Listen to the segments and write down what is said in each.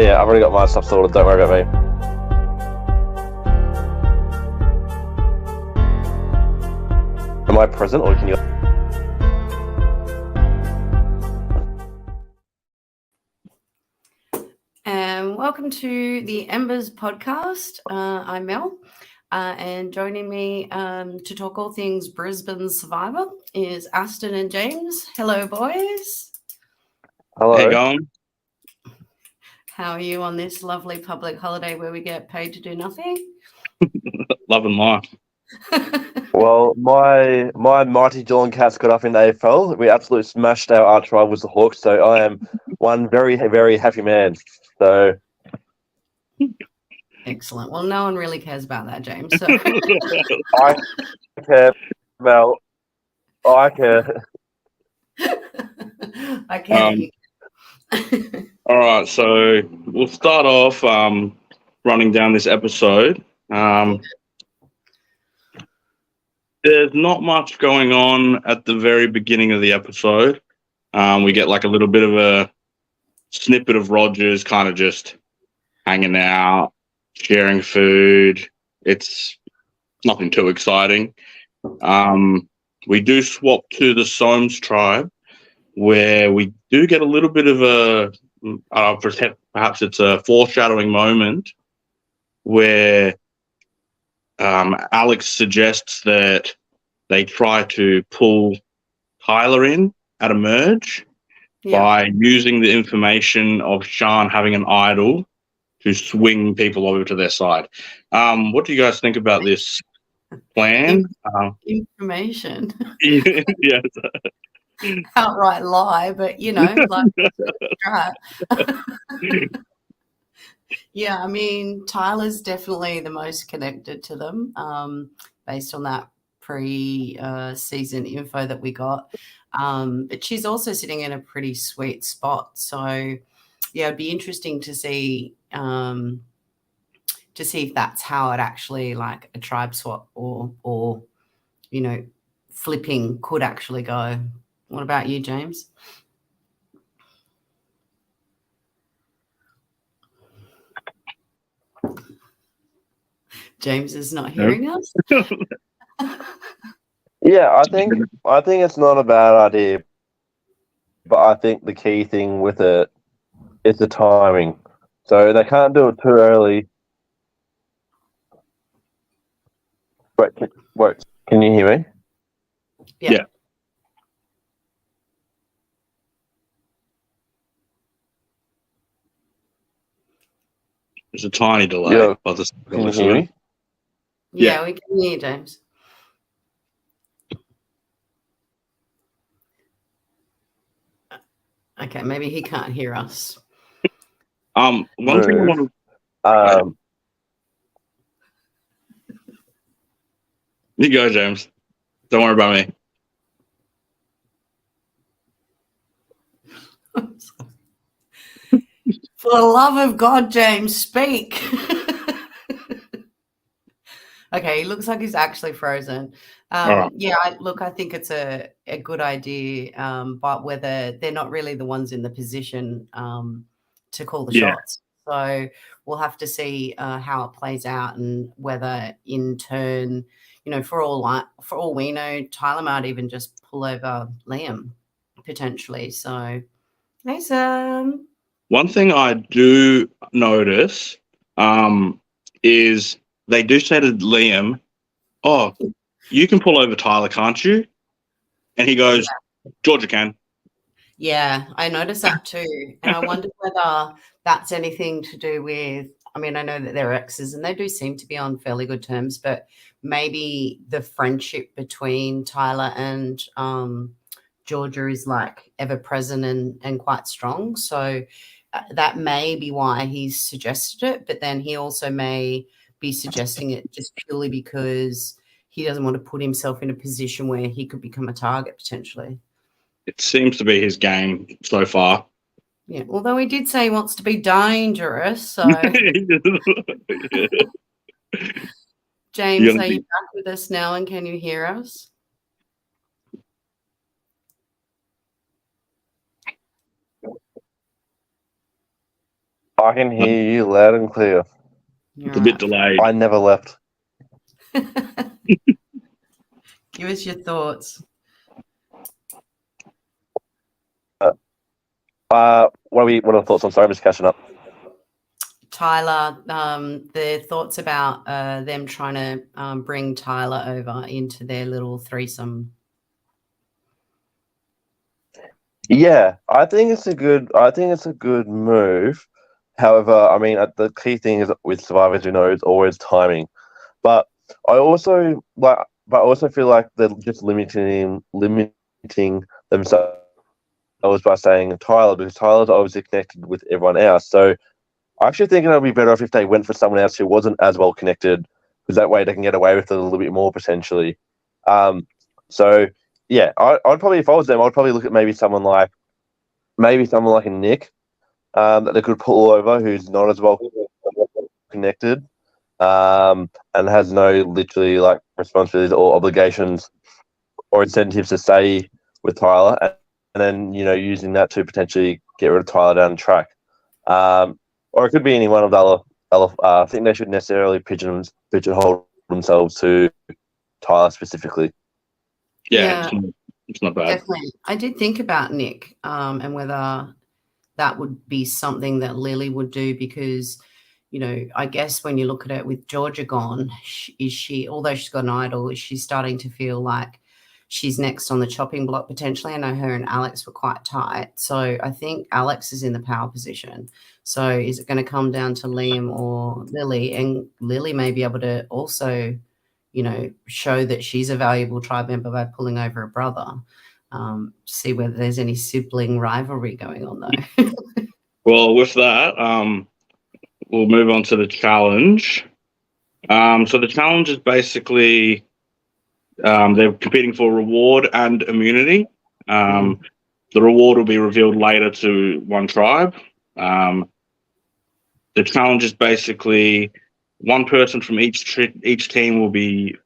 Yeah, I've already got my stuff sorted. Don't worry about me. Am I present, or can you? Welcome to the Embers Podcast. I'm Mel, and joining me to talk all things Brisbane Survivor is Aston and James. Hello, boys. Hello. How you going? How are you on this lovely public holiday where we get paid to do nothing? Loving life. Well, my mighty Geelong Cats got up in the AFL. We absolutely smashed our arch rivals, the Hawks. So I am one very, very happy man. So Excellent. Well, no one really cares about that, James. So I care, Mel. I care. I care. All right, so we'll start off running down this episode. There's not much going on at the very beginning of the episode. We get like a little bit of a snippet of Rogers kind of just hanging out, sharing food. It's nothing too exciting. We do swap to the Soames tribe, where we do get a little bit of a, perhaps it's a foreshadowing moment, where Alex suggests that they try to pull Tyler in at a merge by using the information of Sean having an idol to swing people over to their side. What do you guys think about this plan? Information. Yeah. Outright lie, but like right. Yeah, I mean, Tyler's definitely the most connected to them, based on that pre-season info that we got. But she's also sitting in a pretty sweet spot. So, yeah, it'd be interesting to see if that's how it actually, like a tribe swap or flipping could actually go. What about you, James? James is not hearing us. Yeah, I think it's not a bad idea, but I think the key thing with it is the timing. So they can't do it too early. Wait, can you hear me? Yeah. There's a tiny delay. Yeah. Can you hear me? Yeah, we can hear you, James. Okay, maybe he can't hear us. One thing I want to... You go, James. Don't worry about me. For the love of God, James, speak. Okay, he looks like he's actually frozen. Right. Yeah, I think it's a good idea, but whether they're not really the ones in the position to call the shots. So we'll have to see how it plays out, and whether in turn, for all we know, Tyler might even just pull over Liam potentially. So Mason. One thing I do notice is they do say to Liam, "Oh, you can pull over Tyler, can't you?" And he goes, "Georgia can." Yeah, I noticed that too. And I wonder whether that's anything to do with, I mean, I know that they're exes and they do seem to be on fairly good terms, but maybe the friendship between Tyler and Georgia is like ever present and quite strong. So that may be why he's suggested it, but then he also may be suggesting it just purely because he doesn't want to put himself in a position where he could become a target potentially. It seems to be his game so far. Yeah, although he did say he wants to be dangerous, so... James, are you back with us now, and can you hear us? I can hear you loud and clear. It's a bit delayed. I never left. Give us your thoughts. What are the thoughts? I'm sorry, I'm just catching up. Tyler, their thoughts about them trying to bring Tyler over into their little threesome. Yeah, I think it's a good move. However, I mean, the key thing is with Survivor, as you know, is always timing. But I also feel like they're just limiting themselves by saying Tyler, because Tyler's obviously connected with everyone else. So I actually think it would be better off if they went for someone else who wasn't as well connected, because that way they can get away with it a little bit more potentially. So yeah, I'd probably, if I was them, I'd probably look at maybe someone like a Nick that they could pull over, who's not as well connected, and has no literally like responsibilities or obligations or incentives to stay with Tyler, and then using that to potentially get rid of Tyler down the track. Or it could be any one of the other. I think they should necessarily pigeonhole themselves to Tyler specifically. Yeah. It's not bad. Definitely. I did think about Nick and whether that would be something that Lily would do, because, I guess when you look at it with Georgia gone, is she, although she's got an idol, is she starting to feel like she's next on the chopping block potentially? I know her and Alex were quite tight. So I think Alex is in the power position. So is it going to come down to Liam or Lily? And Lily may be able to also, show that she's a valuable tribe member by pulling over a brother. See whether there's any sibling rivalry going on though. Well, with that, we'll move on to the challenge. So the challenge is basically they're competing for reward and immunity. The reward will be revealed later to one tribe. The challenge is basically one person from each team will be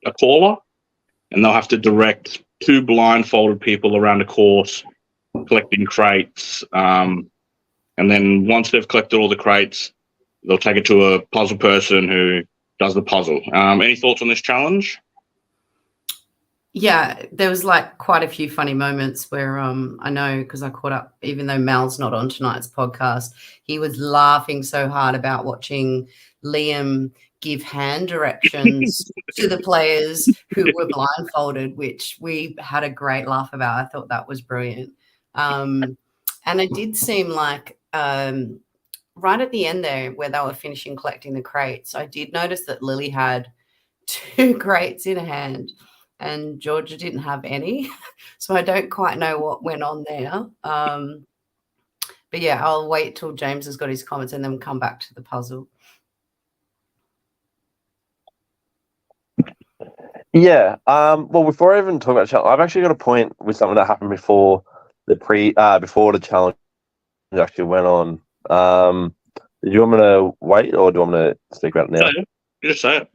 a caller, and they'll have to direct two blindfolded people around a course collecting crates. And then once they've collected all the crates, they'll take it to a puzzle person who does the puzzle. Any thoughts on this challenge? Yeah, there was like quite a few funny moments where I know, because I caught up, even though Mal's not on tonight's podcast, he was laughing so hard about watching Liam give hand directions to the players who were blindfolded, which we had a great laugh about. I thought that was brilliant. And it did seem like right at the end there where they were finishing collecting the crates, I did notice that Lily had 2 crates in her hand and Georgia didn't have any. So I don't quite know what went on there. But yeah, I'll wait till James has got his comments and then come back to the puzzle. Yeah. Well, before I even talk about the challenge, I've actually got a point with something that happened before the challenge actually went on. Do you want me to wait, or do you want me to speak about it now? You just say it.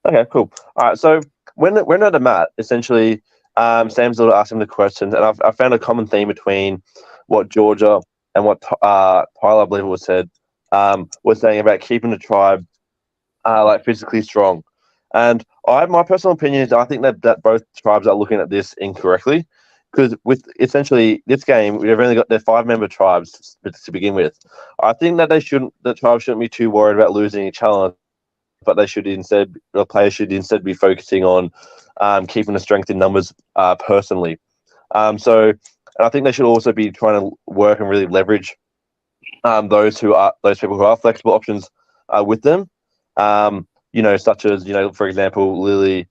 Okay, cool. All right, so when at the mat, essentially, Sam's sort of asked him the questions, and I found a common theme between what Georgia and what Tyler, I believe it was said, was saying about keeping the tribe like physically strong. And my personal opinion is I think that both tribes are looking at this incorrectly, because with essentially this game, we've only got their 5-member tribes to begin with. I think that the tribes shouldn't be too worried about losing a challenge, but the players should instead be focusing on keeping the strength in numbers personally. And I think they should also be trying to work and really leverage those people who are flexible options with them. Such as, for example, Lily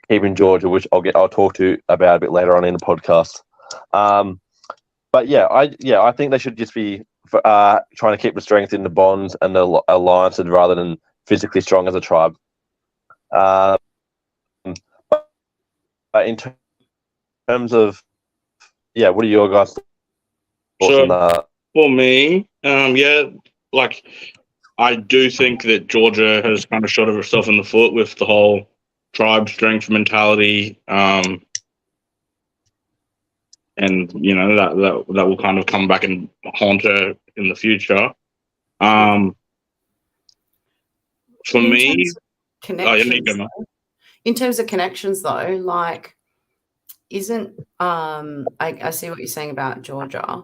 keeping Georgia, which I'll talk to about a bit later on in the podcast. But I think they should just be trying to keep the strength in the bonds and the alliances rather than physically strong as a tribe. But in terms of, what are your guys' thoughts on that? For me, I do think that Georgia has kind of shot herself in the foot with the whole tribe strength mentality. and that will kind of come back and haunt her in the future. For In me, terms of connections, Emma. in terms of connections, though, like, isn't I see what you're saying about Georgia,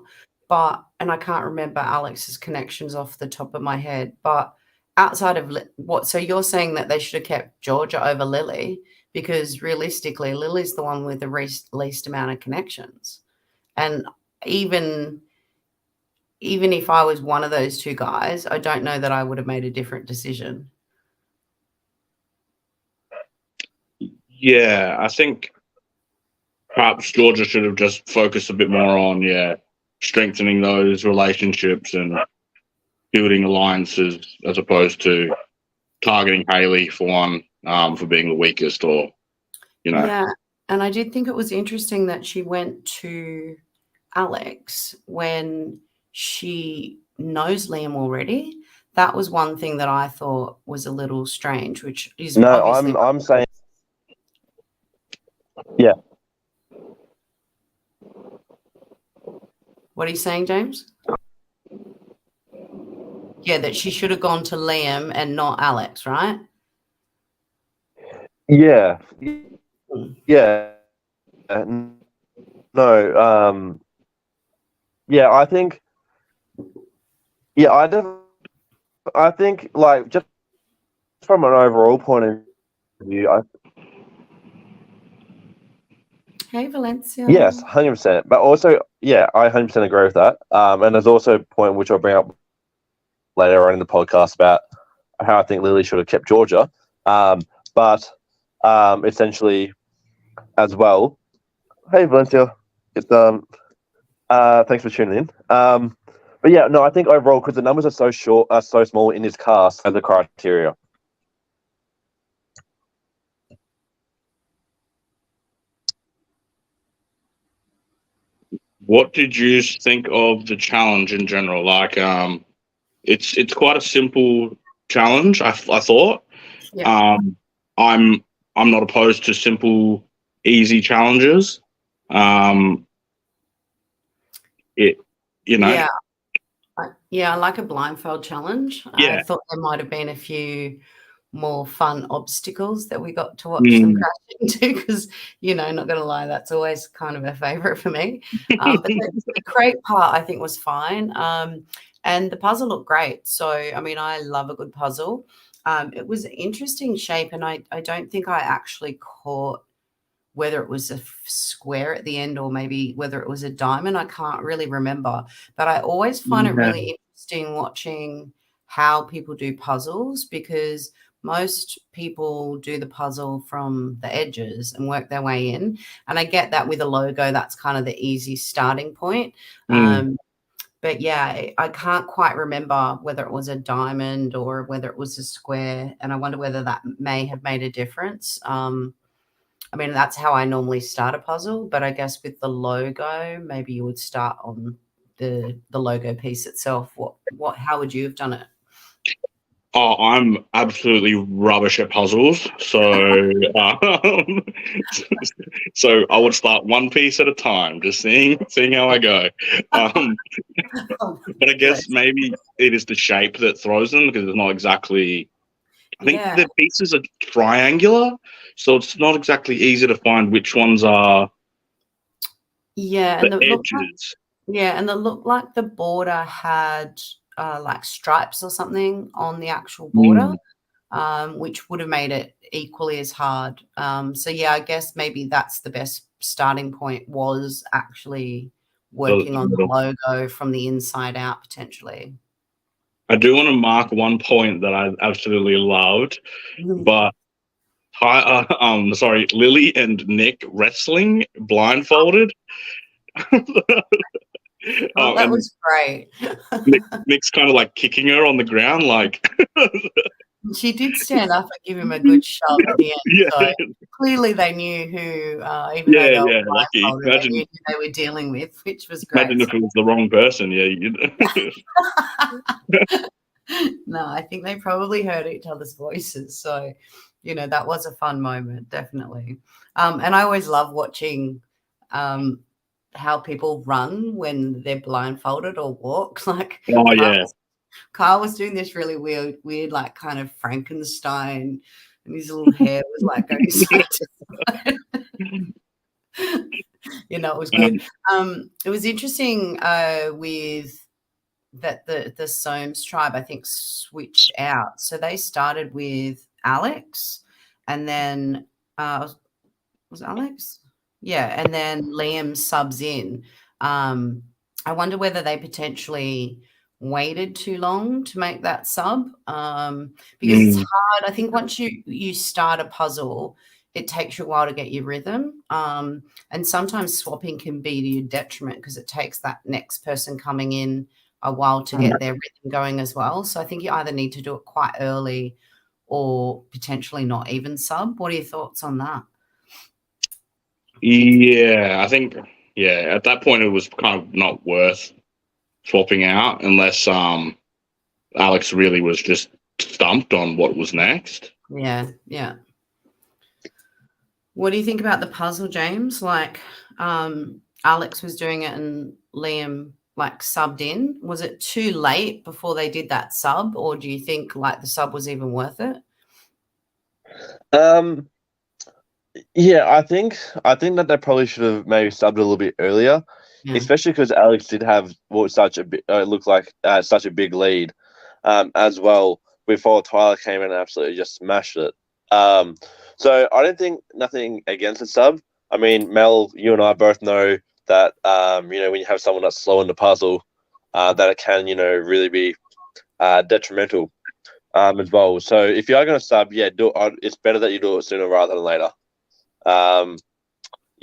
and I can't remember Alex's connections off the top of my head, but outside of so you're saying that they should have kept Georgia over Lily, because realistically Lily's the one with the least amount of connections, and even if I was one of those two guys, I don't know that I would have made a different decision. Yeah, I think perhaps Georgia should have just focused a bit more on strengthening those relationships and building alliances, as opposed to targeting Hayley for one, for being the weakest, or Yeah, and I did think it was interesting that she went to Alex when she knows Liam already. That was one thing that I thought was a little strange, which is obviously. I'm saying, yeah. What are you saying, James? Yeah, that she should have gone to Liam and not Alex, right? Yeah. Yeah. No. Yeah, I think. Yeah, I think, like, just from an overall point of view, Hey, Valencia. yes, 100%. But also, yeah, I 100% agree with that. And there's also a point which I'll bring up later on in the podcast about how I think Lily should have kept Georgia. But essentially, as well. Hey, Valencia. Thanks for tuning in. But yeah, no, I think overall, because the numbers are so small in this cast as a criteria. What did you think of the challenge in general? Like, it's quite a simple challenge. I thought. Yeah. I'm not opposed to simple, easy challenges. Yeah, I like a blindfold challenge. Yeah. I thought there might have been a few more fun obstacles that we got to watch them crash into, because, not going to lie, that's always kind of a favourite for me. But the crate part, I think, was fine. And the puzzle looked great. So, I mean, I love a good puzzle. It was an interesting shape, and I don't think I actually caught whether it was a square at the end or maybe whether it was a diamond. I can't really remember. But I always find it really interesting watching how people do puzzles, because most people do the puzzle from the edges and work their way in. And I get that with a logo, that's kind of the easy starting point. But yeah, I can't quite remember whether it was a diamond or whether it was a square. And I wonder whether that may have made a difference. I mean, that's how I normally start a puzzle, but I guess with the logo, maybe you would start on the logo piece itself. How would you have done it? Oh, I'm absolutely rubbish at puzzles. So, so I would start one piece at a time, just seeing how I go. But I guess maybe it is the shape that throws them, because it's not exactly. I think the pieces are triangular, so it's not exactly easy to find which ones are. Yeah, the edges. And it looked like the border had like stripes or something on the actual border, which would have made it equally as hard. So yeah, I guess maybe that's the best starting point, was actually working on the logo from the inside out potentially. I do want to mark one point that I absolutely loved, but Lily and Nick wrestling blindfolded. That was great. Nick's kind of like kicking her on the ground, like. She did stand up and give him a good shove at the end. Yeah. So clearly they knew who, even though they were lucky. Imagine, they knew who they were dealing with, which was great. Imagine if it was the wrong person. No, I think they probably heard each other's voices. So, that was a fun moment, definitely. And I always love watching how people run when they're blindfolded or walk. Like, Oh, yeah. Carl was doing this really weird, like kind of Frankenstein, and his little hair was like going side to side. It was good. It was interesting with that the Soames tribe, I think, switched out. So they started with Alex, and then was Alex? Yeah, and then Liam subs in. I wonder whether they potentially waited too long to make that sub, because it's hard. I think once you start a puzzle, it takes you a while to get your rhythm, and sometimes swapping can be to your detriment because it takes that next person coming in a while to get their rhythm going as well. So I think you either need to do it quite early or potentially not even sub. What are your thoughts on that? Yeah, I think, at that point it was kind of not worth swapping out unless Alex really was just stumped on what was next. Yeah. What do you think about the puzzle, James? Like, Alex was doing it and Liam like subbed in. Was it too late before they did that sub, or do you think like the sub was even worth it? Yeah, I think that they probably should have maybe subbed a little bit earlier, especially because Alex did have such a big lead, as well before Tyler came in and absolutely just smashed it. So I don't think nothing against the sub. I mean, Mel, you and I both know that when you have someone that's slow in the puzzle, that it can really be detrimental as well. So if you are going to sub, it's better that you do it sooner rather than later.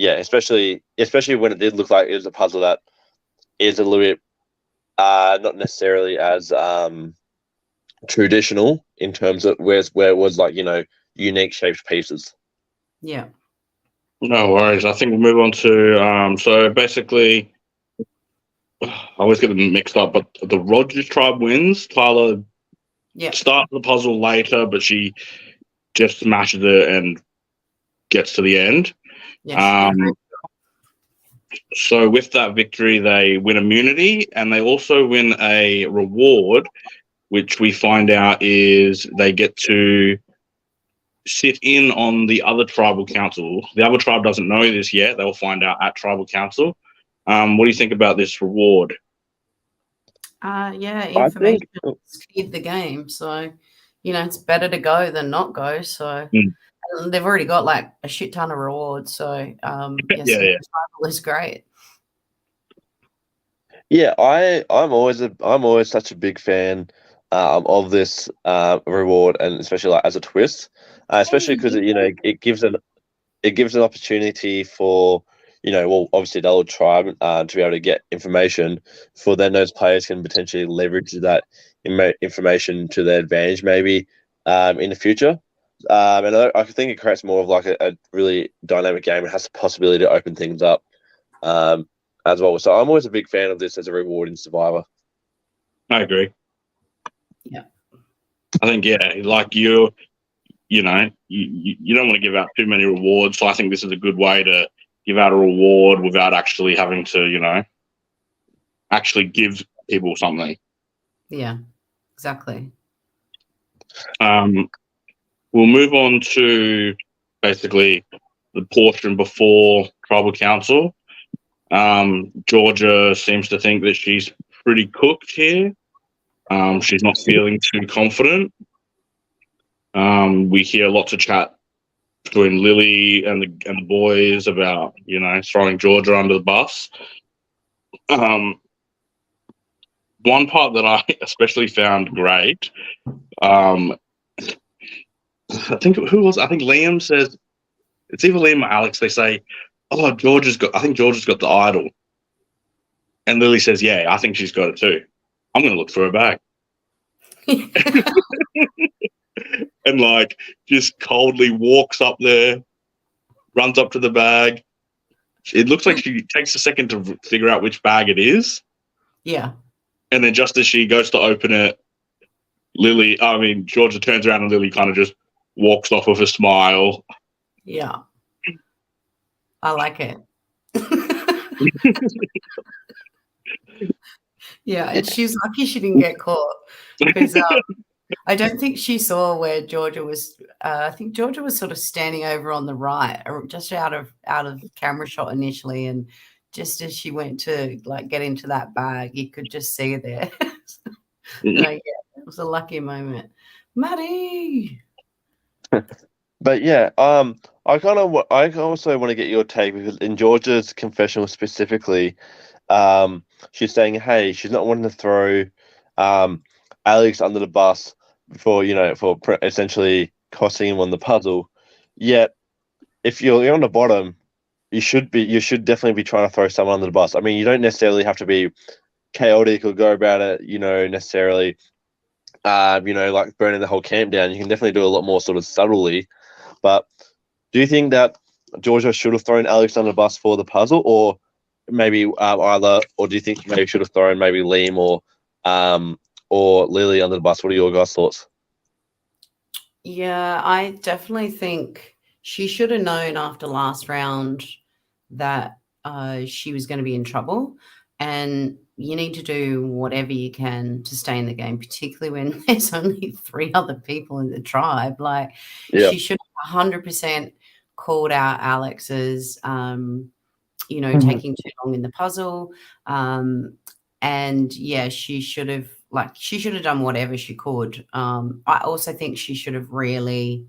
Especially when it did look like it was a puzzle that is a little bit not necessarily as traditional in terms of where it was like unique shaped pieces. Yeah. No worries. I think we'll move on to so basically I always get them mixed up, but the Rogers tribe wins. Tyler starts the puzzle later, but she just smashes it and gets to the end. So with that victory, they win immunity and they also win a reward, which we find out is they get to sit in on the other tribal council. The other tribe doesn't know this yet. They'll find out at tribal council. What do you think about this reward? Information is key to the game. So, it's better to go than not go. So they've already got like a shit ton of rewards. So tribal is great. Yeah, I'm always such a big fan of this reward, and especially like as a twist, especially because it gives an opportunity for obviously the old tribe to be able to get information, for then those players can potentially leverage that information to their advantage maybe in the future. And I think it creates more of like a really dynamic game. It has the possibility to open things up as well. So I'm always a big fan of this as a reward in Survivor. I agree. Yeah. I think, like you don't want to give out too many rewards. So I think this is a good way to give out a reward without actually having to, actually give people something. Yeah, exactly. We'll move on to basically the portion before tribal council. Georgia seems to think that she's pretty cooked here. She's not feeling too confident. We hear lots of chat between Lily and the boys about throwing Georgia under the bus. One part that I especially found great. I think Liam says, it's either Liam or Alex. They say, "Oh, Georgia's got the idol," and Lily says, "Yeah, I think she's got it too. I'm going to look for her bag." And like just coldly walks up there, runs up to the bag. It looks like she takes a second to figure out which bag it is. Yeah. And then just as she goes to open it, Georgia turns around and Lily kind of just walks off with a smile. Yeah. I like it. Yeah, and she's lucky she didn't get caught because I don't think she saw where Georgia was. I think Georgia was sort of standing over on the right, or just out of camera shot initially, and just as she went to like get into that bag, you could just see her there. Like, yeah, it was a lucky moment, Maddie. But yeah, I also want to get your take because in Georgia's confessional specifically, she's saying, hey, she's not wanting to throw Alex under the bus for essentially costing him on the puzzle. Yet, if you're on the bottom, you should definitely be trying to throw someone under the bus. I mean, you don't necessarily have to be chaotic or go about it, necessarily, like burning the whole camp down. You can definitely do a lot more sort of subtly. But do you think that Georgia should have thrown Alex under the bus for the puzzle, or maybe either, or do you think maybe should have thrown maybe Liam or Lily under the bus? What are your guys' thoughts? Yeah, I definitely think she should have known after last round that she was going to be in trouble, and you need to do whatever you can to stay in the game, particularly when there's only 3 other people in the tribe. Like, she should have 100% called out Alex's, taking too long in the puzzle. And yeah, she should have done whatever she could. I also think she should have really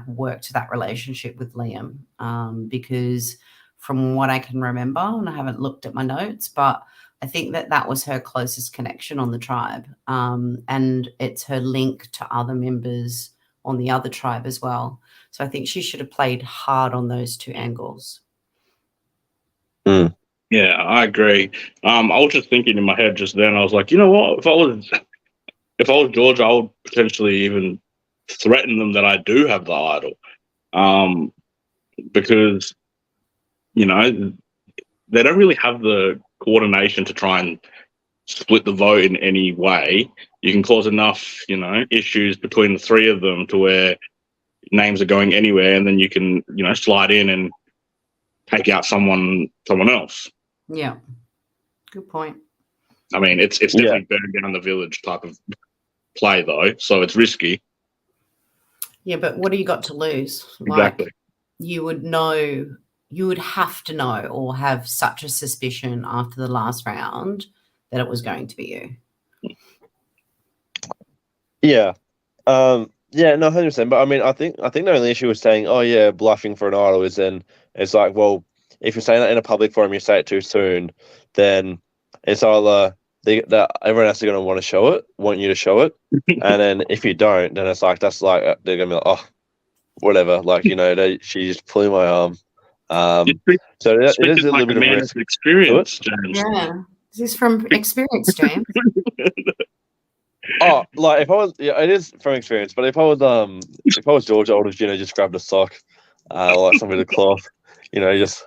worked that relationship with Liam, because from what I can remember, and I haven't looked at my notes, but I think that was her closest connection on the tribe. And it's her link to other members on the other tribe as well. So I think she should have played hard on those 2 angles. Yeah, I agree. I was just thinking in my head just then, I was like, you know what? If I was Georgia, I would potentially even threaten them that I do have the idol. Because, they don't really have the coordination to try and split the vote in any way. You can cause enough, issues between the 3 of them to where names are going anywhere, and then you can, slide in and take out someone else. Yeah, good point. I mean, it's definitely burn down the village type of play, though, so it's risky. Yeah, but what do you got to lose? Exactly. You would have to know or have such a suspicion after the last round that it was going to be you. Yeah. Yeah, no, 100%. But I mean, I think the only issue with saying, oh yeah, bluffing for an idol is then it's like, well, if you're saying that in a public forum, you say it too soon, then it's either that everyone else is going to want you to show it, and then if you don't, then it's like they're going to be like, oh, whatever, she just pulling my arm. So it is a little bit of risk. Experience, James. Yeah, this is from experience, James. Oh, if I was, it is from experience. But if I was George, I would have, just grabbed a sock, or something with a cloth, just.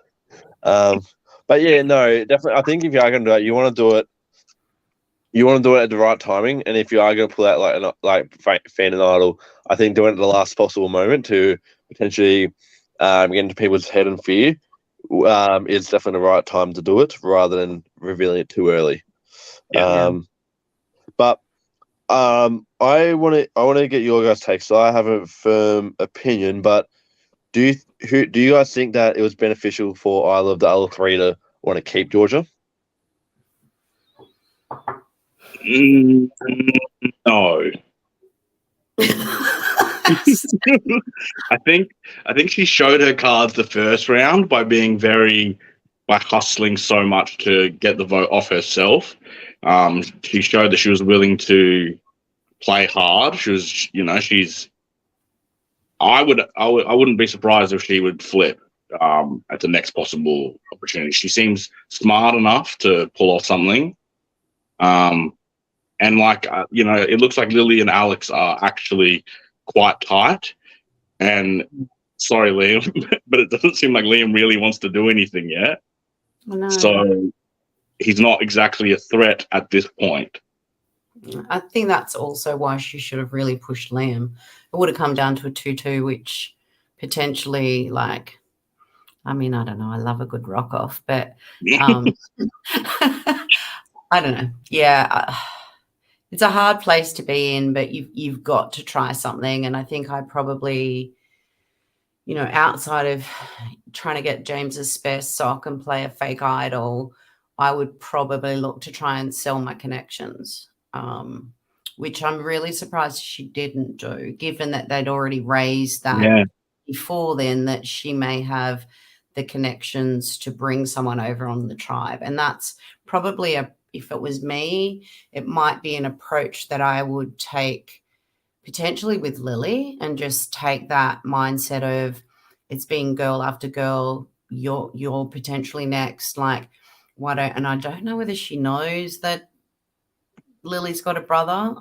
But yeah, no, definitely. I think if you are going to do it, you want to do it. You want to do it at the right timing, and if you are going to pull out fan and idol, I think doing it at the last possible moment to potentially get into people's head and fear is definitely the right time to do it, rather than revealing it too early. But I want to get your guys' take. So I have a firm opinion, but do you guys think that it was beneficial for either of the other 3 to want to keep Georgia? No. I think she showed her cards the first round by being very hustling so much to get the vote off herself. She showed that she was willing to play hard. She was, she's. I wouldn't be surprised if she would flip at the next possible opportunity. She seems smart enough to pull off something. And it looks like Lily and Alex are actually quite tight. And sorry, Liam, but it doesn't seem like Liam really wants to do anything yet. No. So he's not exactly a threat at this point. I think that's also why she should have really pushed Liam. It would have come down to a 2-2, which potentially I mean, I don't know. I love a good rock off, but I don't know. Yeah, it's a hard place to be in, but you've got to try something. And I think I probably, outside of trying to get James's spare sock and play a fake idol, I would probably look to try and sell my connections, which I'm really surprised she didn't do, given that they'd already raised that before then, that she may have the connections to bring someone over on the tribe. And that's probably if it was me, it might be an approach that I would take potentially with Lily, and just take that mindset of it's being girl after girl. You're potentially next. Like, and I don't know whether she knows that Lily's got a brother.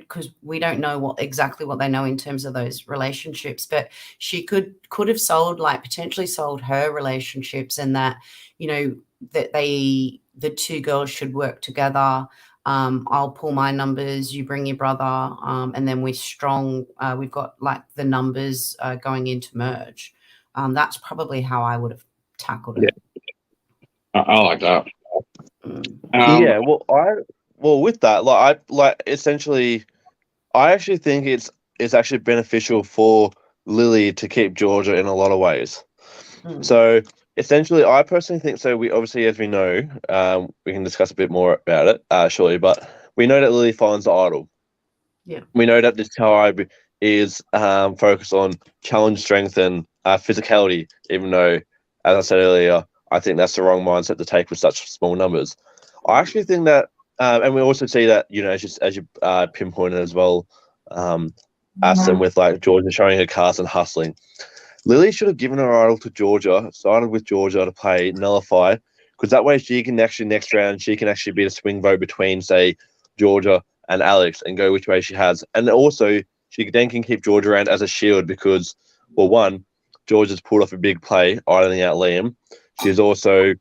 Because we don't know exactly what they know in terms of those relationships, but she could have potentially sold her relationships, and that, that the two girls should work together. I'll pull my numbers, you bring your brother, and then we're strong. We've got the numbers going into merge. That's probably how I would have tackled it. Yeah. I like that. With that, essentially, I actually think it's actually beneficial for Lily to keep Georgia in a lot of ways. So essentially, I personally think so. We obviously, as we know, we can discuss a bit more about it shortly, but we know that Lily finds the idol. Yeah. We know that this tribe is focused on challenge, strength, and physicality, even though, as I said earlier, I think that's the wrong mindset to take with such small numbers. I actually think that, and we also see that, as you pinpointed as well, Aston, with Georgia showing her cards and hustling. Lily should have given her idol to Georgia, started with Georgia to play Nullify, because that way she can actually, next round, she can actually be the swing vote between, say, Georgia and Alex, and go which way she has. And also, she then can keep Georgia around as a shield because, well, one, Georgia's pulled off a big play, idling out Liam. She's also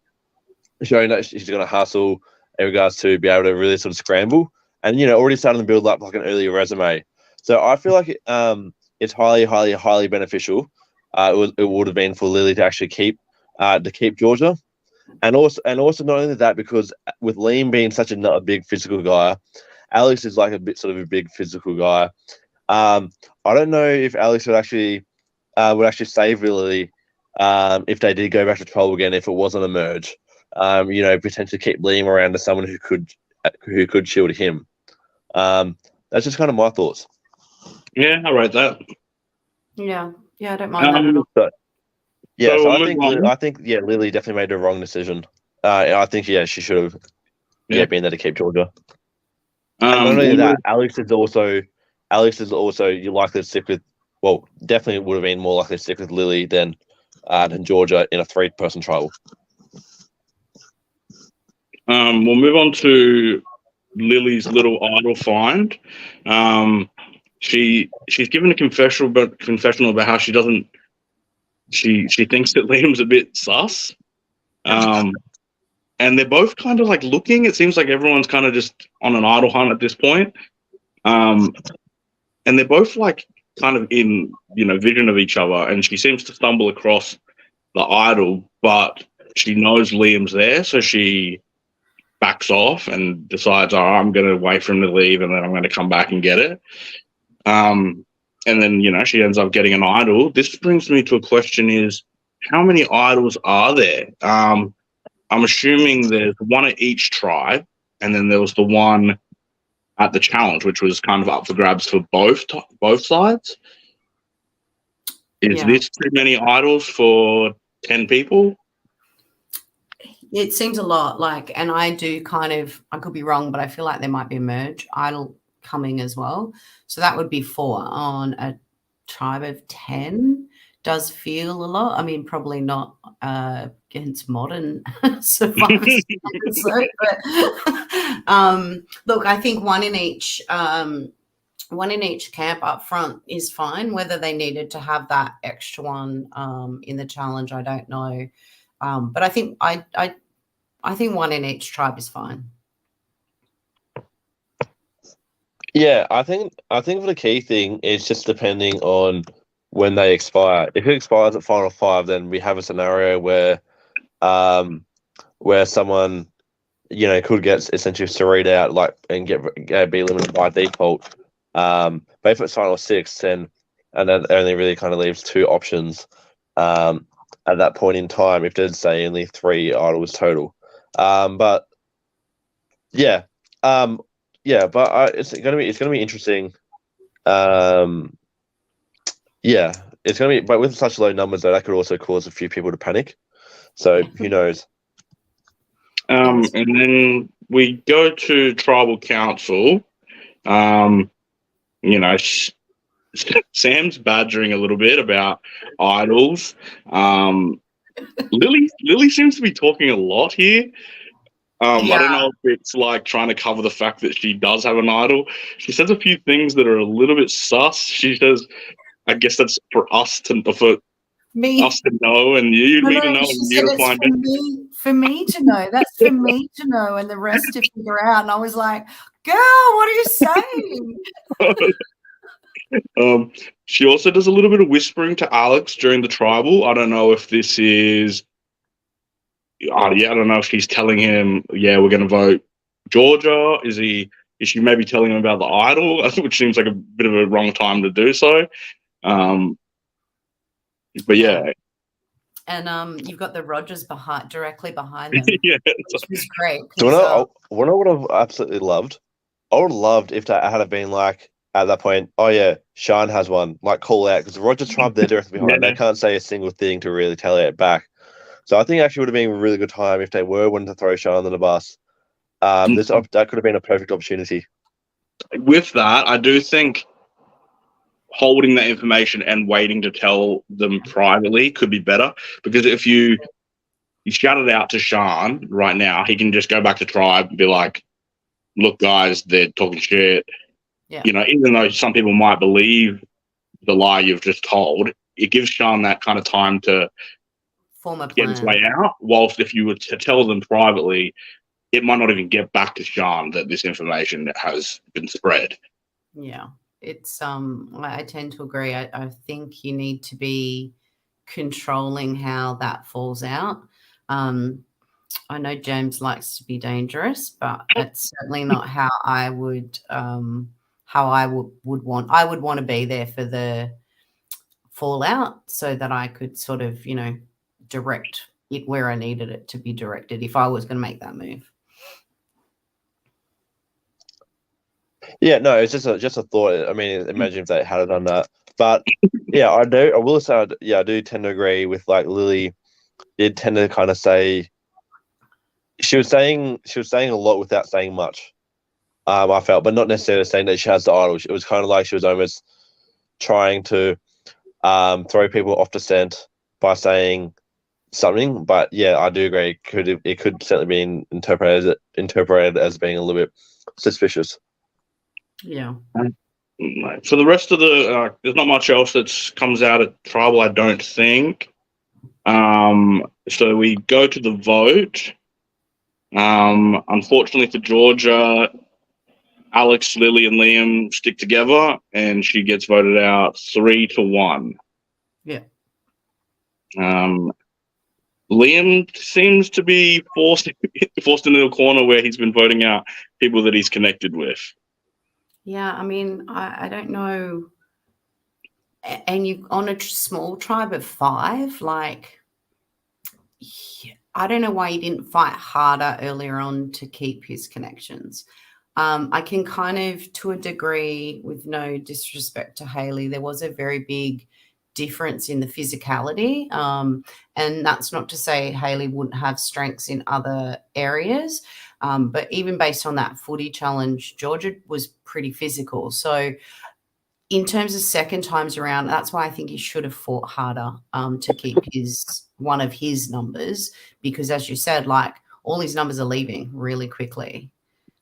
showing that she's going to hustle in regards to be able to really sort of scramble, and, already starting to build up an earlier resume. So I feel like it's highly, highly, highly beneficial. It would have been for Lily to actually keep Georgia, and also not only that, because with Liam being such a big physical guy, Alex is a big physical guy. I don't know if Alex would actually save Lily if they did go back to trial again, if it wasn't a merge. Potentially keep Liam around as someone who could shield him. That's just kind of my thoughts. Yeah, I wrote that. Yeah, I don't mind that at all. So I think Lily definitely made a wrong decision. I think she should have been there to keep Georgia. And not only that, Alex is also you're likely to stick with. Well, definitely would have been more likely to stick with Lily than Georgia in a 3-person trial. We'll move on to Lily's little idol find. She's given a confessional about how she doesn't. She thinks that Liam's a bit sus, and they're both kind of looking. It seems like everyone's kind of just on an idol hunt at this point, and they're both kind of in vision of each other. And she seems to stumble across the idol, but she knows Liam's there, so she backs off and decides, I'm going to wait for him to leave, and then I'm going to come back and get it. And then, she ends up getting an idol. This brings me to a question is, how many idols are there? I'm assuming there's one at each tribe, and then there was the one at the challenge, which was kind of up for grabs for both sides. Is this too many idols for 10 people? It seems a lot, and I could be wrong, but I feel like there might be a merge idol coming as well. So that would be 4 on a tribe of 10. Does feel a lot. I mean, probably not against modern survivors. But look, I think one in each camp up front is fine. Whether they needed to have that extra one in the challenge, I don't know. But I think I think one in each tribe is fine. Yeah, I think the key thing is just depending on when they expire. If it expires at final 5, then we have a scenario where someone, could get essentially serried out, and be eliminated by default. But if it's final 6, then it only really kind of leaves 2 options at that point in time. If there's say only 3 idols total, but yeah, but it's gonna be interesting. Yeah, it's gonna be, but with such low numbers, that could also cause a few people to panic. So who knows? And then we go to Tribal Council. Sam's badgering a little bit about idols. Lily seems to be talking a lot here. I don't know if it's like trying to cover the fact that she does have an idol. She says a few things that are a little bit sus. She says, I guess that's for us to know, and you need to know, and you to find it. For me to know. That's for me to know, and the rest to figure out. And I was like, girl, what are you saying? She also does a little bit of whispering to Alex during the tribal. I don't know if this is... I don't know if she's telling him, we're going to vote Georgia. Is she maybe telling him about the idol? Which seems like a bit of a wrong time to do so. But yeah. And you've got the Rogers directly behind them. Which was great. Do you know what I've absolutely loved? I would have loved if that had been like, at that point, Sean has one, like, call out, because the Rogers tribe, they're directly behind. They can't say a single thing to really retaliate back. So I think it actually would have been a really good time if they were wanting to throw Sean under the bus. That could have been a perfect opportunity. With that, I do think holding that information and waiting to tell them privately could be better, because if you shout it out to Sean right now, he can just go back to tribe and be like, look, guys, they're talking shit. Yeah. Even though some people might believe the lie you've just told, it gives Sean that kind of time to form a plan, get his way out. Whilst if you were to tell them privately, it might not even get back to Sean that this information has been spread. Yeah, it's I tend to agree. I think you need to be controlling how that falls out. I know James likes to be dangerous, but that's certainly not how I would want. I would want to be there for the fallout so that I could sort of, direct it where I needed it to be directed if I was going to make that move. Yeah, no, it's just a thought. I mean, imagine if they had done that. But yeah, I will say, I do tend to agree with, like, Lily did tend to kind of say, she was saying a lot without saying much. I felt, but not necessarily saying that she has the idol. It was kind of like she was almost trying to throw people off the scent by saying something. But yeah, I do agree. It could certainly be interpreted as being a little bit suspicious. Yeah. For the rest of the, there's not much else that comes out of tribal, I don't think. So we go to the vote. Unfortunately for Georgia, Alex, Lily, and Liam stick together, and she gets voted out 3-1. Yeah. Liam seems to be forced into a corner where he's been voting out people that he's connected with. Yeah, I mean, I don't know. And you on a small tribe of 5, like, I don't know why he didn't fight harder earlier on to keep his connections. I can kind of, to a degree, with no disrespect to Hayley, there was a very big difference in the physicality. And that's not to say Hayley wouldn't have strengths in other areas. But even based on that footy challenge, Georgia was pretty physical. So in terms of second times around, that's why I think he should have fought harder to keep one of his numbers, because as you said, like, all his numbers are leaving really quickly.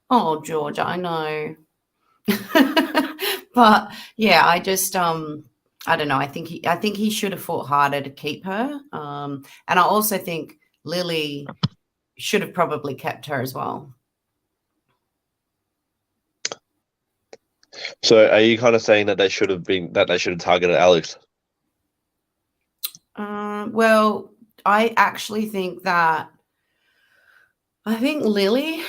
Oh, Georgia, I know. But yeah, I just I don't know. I think he should have fought harder to keep her. And I also think Lily should have probably kept her as well. So are you kind of saying that they should have targeted Alex? Well, I actually think Lily,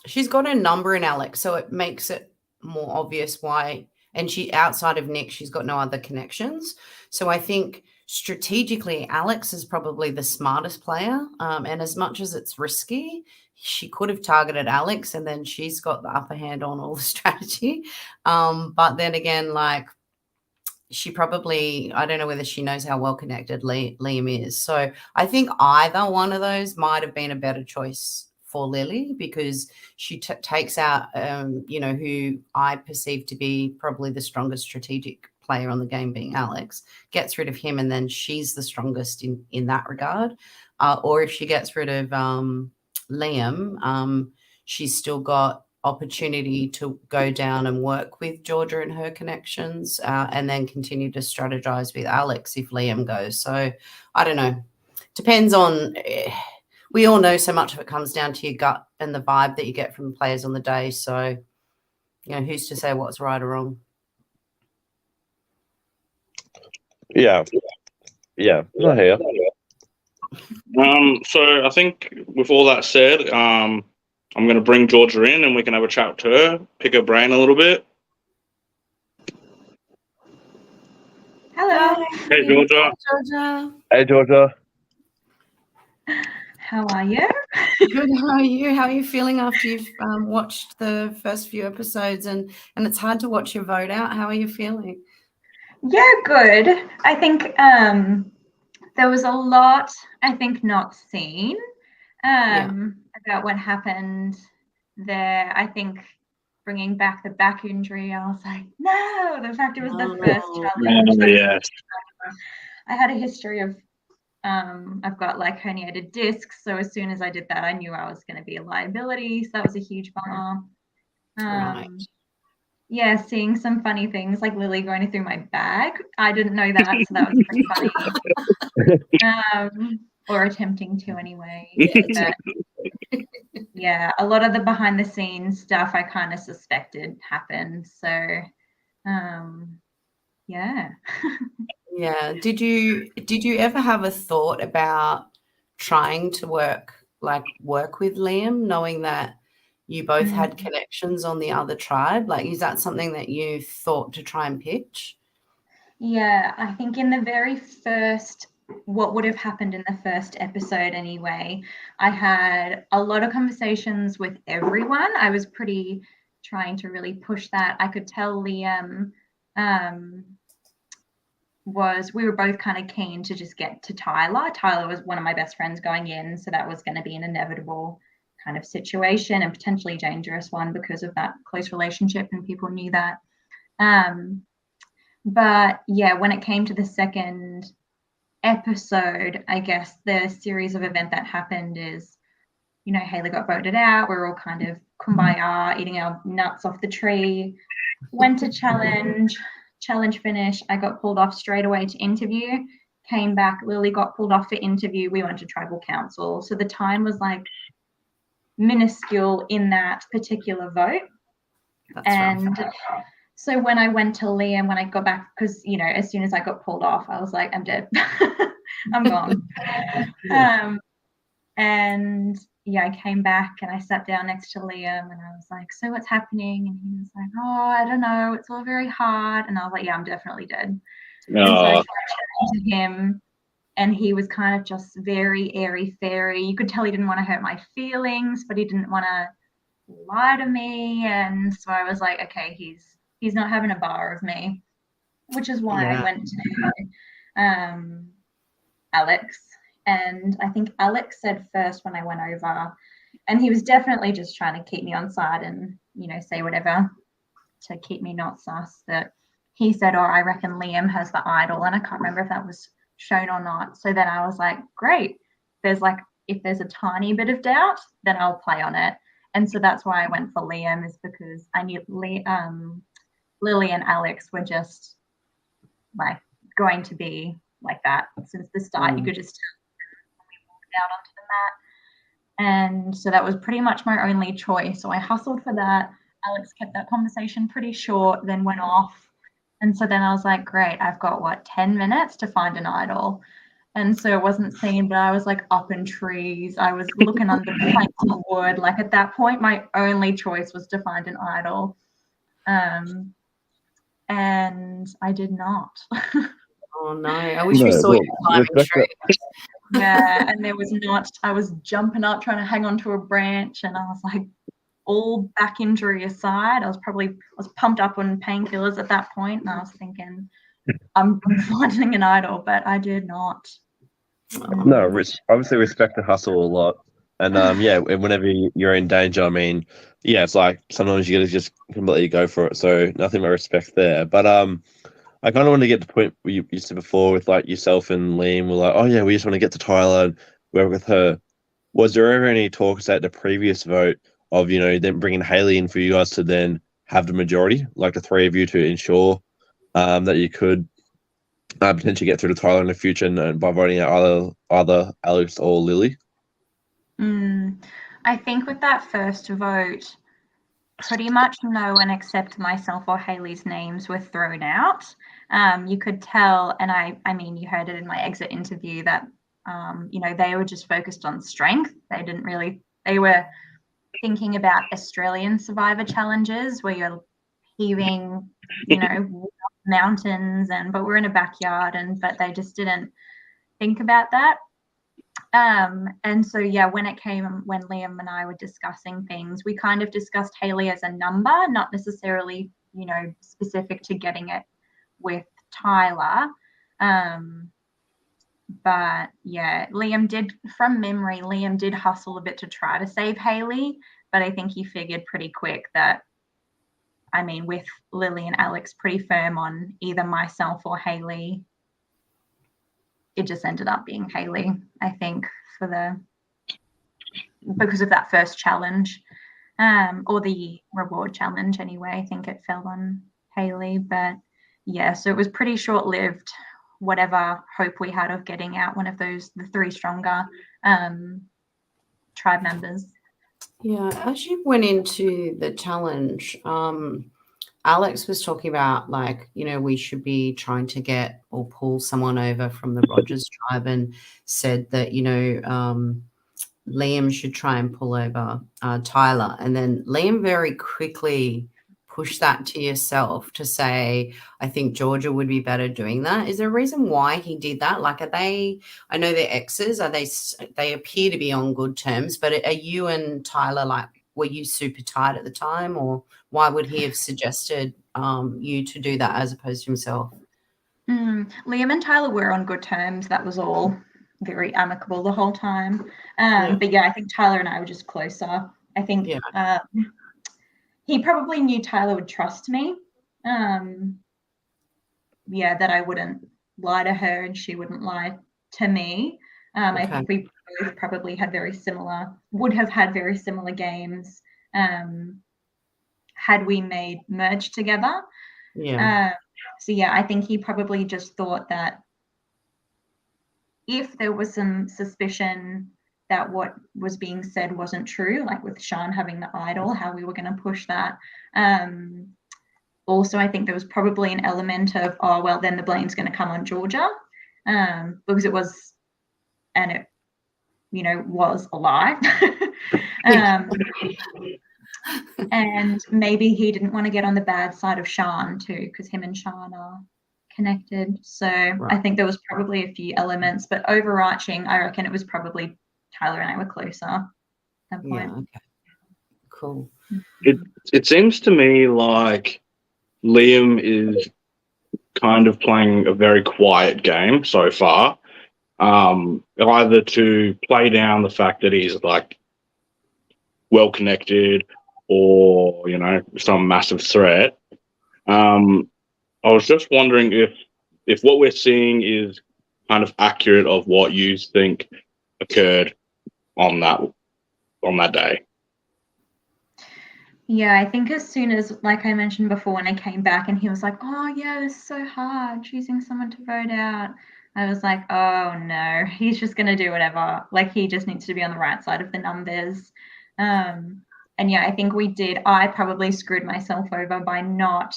she's got a number in Alex, so it makes it more obvious why. And she, outside of Nick, she's got no other connections. So I think strategically, Alex is probably the smartest player. And as much as it's risky, she could have targeted Alex, and then she's got the upper hand on all the strategy. But then again, like, she probably, I don't know whether she knows how well connected Liam is. So I think either one of those might have been a better choice for Lily, because she takes out, who I perceive to be probably the strongest strategic player on the game, being Alex, gets rid of him, and then she's the strongest in that regard. Or if she gets rid of Liam, she's still got opportunity to go down and work with Georgia and her connections, and then continue to strategize with Alex if Liam goes. So I don't know. Depends on. We all know so much of it comes down to your gut and the vibe that you get from the players on the day. So, who's to say what's right or wrong? Yeah. Not here. So I think with all that said, I'm going to bring Georgia in and we can have a chat to her, pick her brain a little bit. Hello. Hey, Georgia. Hey, Georgia. How are you? Good. How are you? How are you feeling after you've watched the first few episodes, and it's hard to watch your vote out? How are you feeling? Yeah, good. I think there was a lot, I think, not seen about what happened there. I think bringing back the back injury, I was like, no, the fact it was the first challenge. Yes. I had a history of, I've got like herniated discs. So as soon as I did that, I knew I was going to be a liability. So that was a huge bummer. Right. Yeah, seeing some funny things like Lily going through my bag. I didn't know that, so that was pretty funny. Or attempting to anyway. But, yeah, a lot of the behind the scenes stuff I kind of suspected happened. So, yeah. Yeah. Did you ever have a thought about trying to work with Liam, knowing that you both had connections on the other tribe? Like, is that something that you thought to try and pitch? Yeah, I think in the very first, what would have happened in the first episode anyway, I had a lot of conversations with everyone. I was pretty trying to really push that. I could tell Liam we were both kind of keen to just get to Tyler. Tyler was one of my best friends going in, so that was going to be an inevitable kind of situation and potentially dangerous one because of that close relationship, and people knew that. But yeah, when it came to the second episode, I guess the series of event that happened is, Haley got voted out. We're all kind of kumbaya, eating our nuts off the tree. Went to challenge finish. I got pulled off straight away to interview. Came back. Lily got pulled off for interview. We went to tribal council. So the time was like minuscule in that particular vote. That's and rough. So when I went to Liam, when I got back, because, as soon as I got pulled off, I was like, I'm dead. I'm gone. And yeah, I came back and I sat down next to Liam and I was like, so what's happening? And he was like, oh, I don't know. It's all very hard. And I was like, yeah, I'm definitely dead. And so I started chatting to him, and he was kind of just very airy-fairy. You could tell he didn't want to hurt my feelings, but he didn't want to lie to me. And so I was like, okay, he's not having a bar of me, which is why I went to Alex. And I think Alex said first when I went over, and he was definitely just trying to keep me on side and, say whatever to keep me not sus, that he said, oh, I reckon Liam has the idol. And I can't remember if that was shown or not. So then I was like, great. If there's a tiny bit of doubt, then I'll play on it. And so that's why I went for Liam, is because I knew Lily and Alex were just like going to be like that since the start. You could just tell when we walked out onto the mat. And so that was pretty much my only choice. So I hustled for that. Alex kept that conversation pretty short, then went off. And so then I was like, great, I've got 10 minutes to find an idol. And so it wasn't seen, but I was like up in trees. I was looking under planks of wood. Like at that point, my only choice was to find an idol. And I did not. Oh no, I wish we saw you climbing trees. Yeah, and there was not, I was jumping up trying to hang onto a branch, and I was like, all back injury aside, I was pumped up on painkillers at that point, and I was thinking, I'm finding an idol, but I did not. No, obviously respect the hustle a lot. And whenever you're in danger, I mean, yeah, it's like sometimes you got to just completely go for it. So nothing but respect there. But I kind of want to get to the point where you said before with like yourself and Liam were like, oh yeah, we just want to get to Tyler and work with her. Was there ever any talks at the previous vote of, them bringing Hayley in for you guys to then have the majority, like the three of you to ensure that you could potentially get through to Tyler in the future and by voting out either Alex or Lily? I think with that first vote, pretty much no one except myself or Hayley's names were thrown out. You could tell, and I mean, you heard it in my exit interview that, they were just focused on strength. They were thinking about Australian Survivor challenges where you're heaving, mountains, but we're in a backyard, but they just didn't think about that. And so, when Liam and I were discussing things, we kind of discussed Hayley as a number, not necessarily, specific to getting it with Tyler. But yeah, Liam did hustle a bit to try to save Hayley, but I think he figured pretty quick that, I mean, with Lily and Alex pretty firm on either myself or Hayley, it just ended up being Hayley, I think, because of that first challenge, or the reward challenge anyway. I think it fell on Hayley, but yeah, so it was pretty short-lived, whatever hope we had of getting out one of the three stronger tribe members. Yeah, as you went into the challenge, Alex was talking about, like, we should be trying to get or pull someone over from the Rogers tribe, and said that, Liam should try and pull over Tyler. And then Liam very quickly pushed that to yourself to say, I think Georgia would be better doing that. Is there a reason why he did that? Like, I know they're exes, they appear to be on good terms, but are you and Tyler, like, were you super tight at the time, or why would he have suggested you to do that as opposed to himself? Liam and Tyler were on good terms. That was all very amicable the whole time. But yeah, I think Tyler and I were just closer. I think he probably knew Tyler would trust me. That I wouldn't lie to her and she wouldn't lie to me. I think we both probably would have had very similar games had we made merge together. I think he probably just thought that if there was some suspicion that what was being said wasn't true, like with Sean having the idol, how we were going to push that. Also, I think there was probably an element of, oh, well, then the blame's going to come on Georgia, because it was, and it, was a lie. And maybe he didn't want to get on the bad side of Sean too, because him and Sean are connected. So I think there was probably a few elements, but overarching, I reckon it was probably Tyler and I were closer at that point. Yeah, okay. Cool. It seems to me like Liam is kind of playing a very quiet game so far, either to play down the fact that he's like well connected or, some massive threat. I was just wondering if what we're seeing is kind of accurate of what you think occurred on that day. Yeah, I think as soon as, like I mentioned before, when I came back and he was like, oh yeah, this is so hard, choosing someone to vote out, I was like, oh no, he's just going to do whatever. Like, he just needs to be on the right side of the numbers. And yeah, I think I probably screwed myself over by not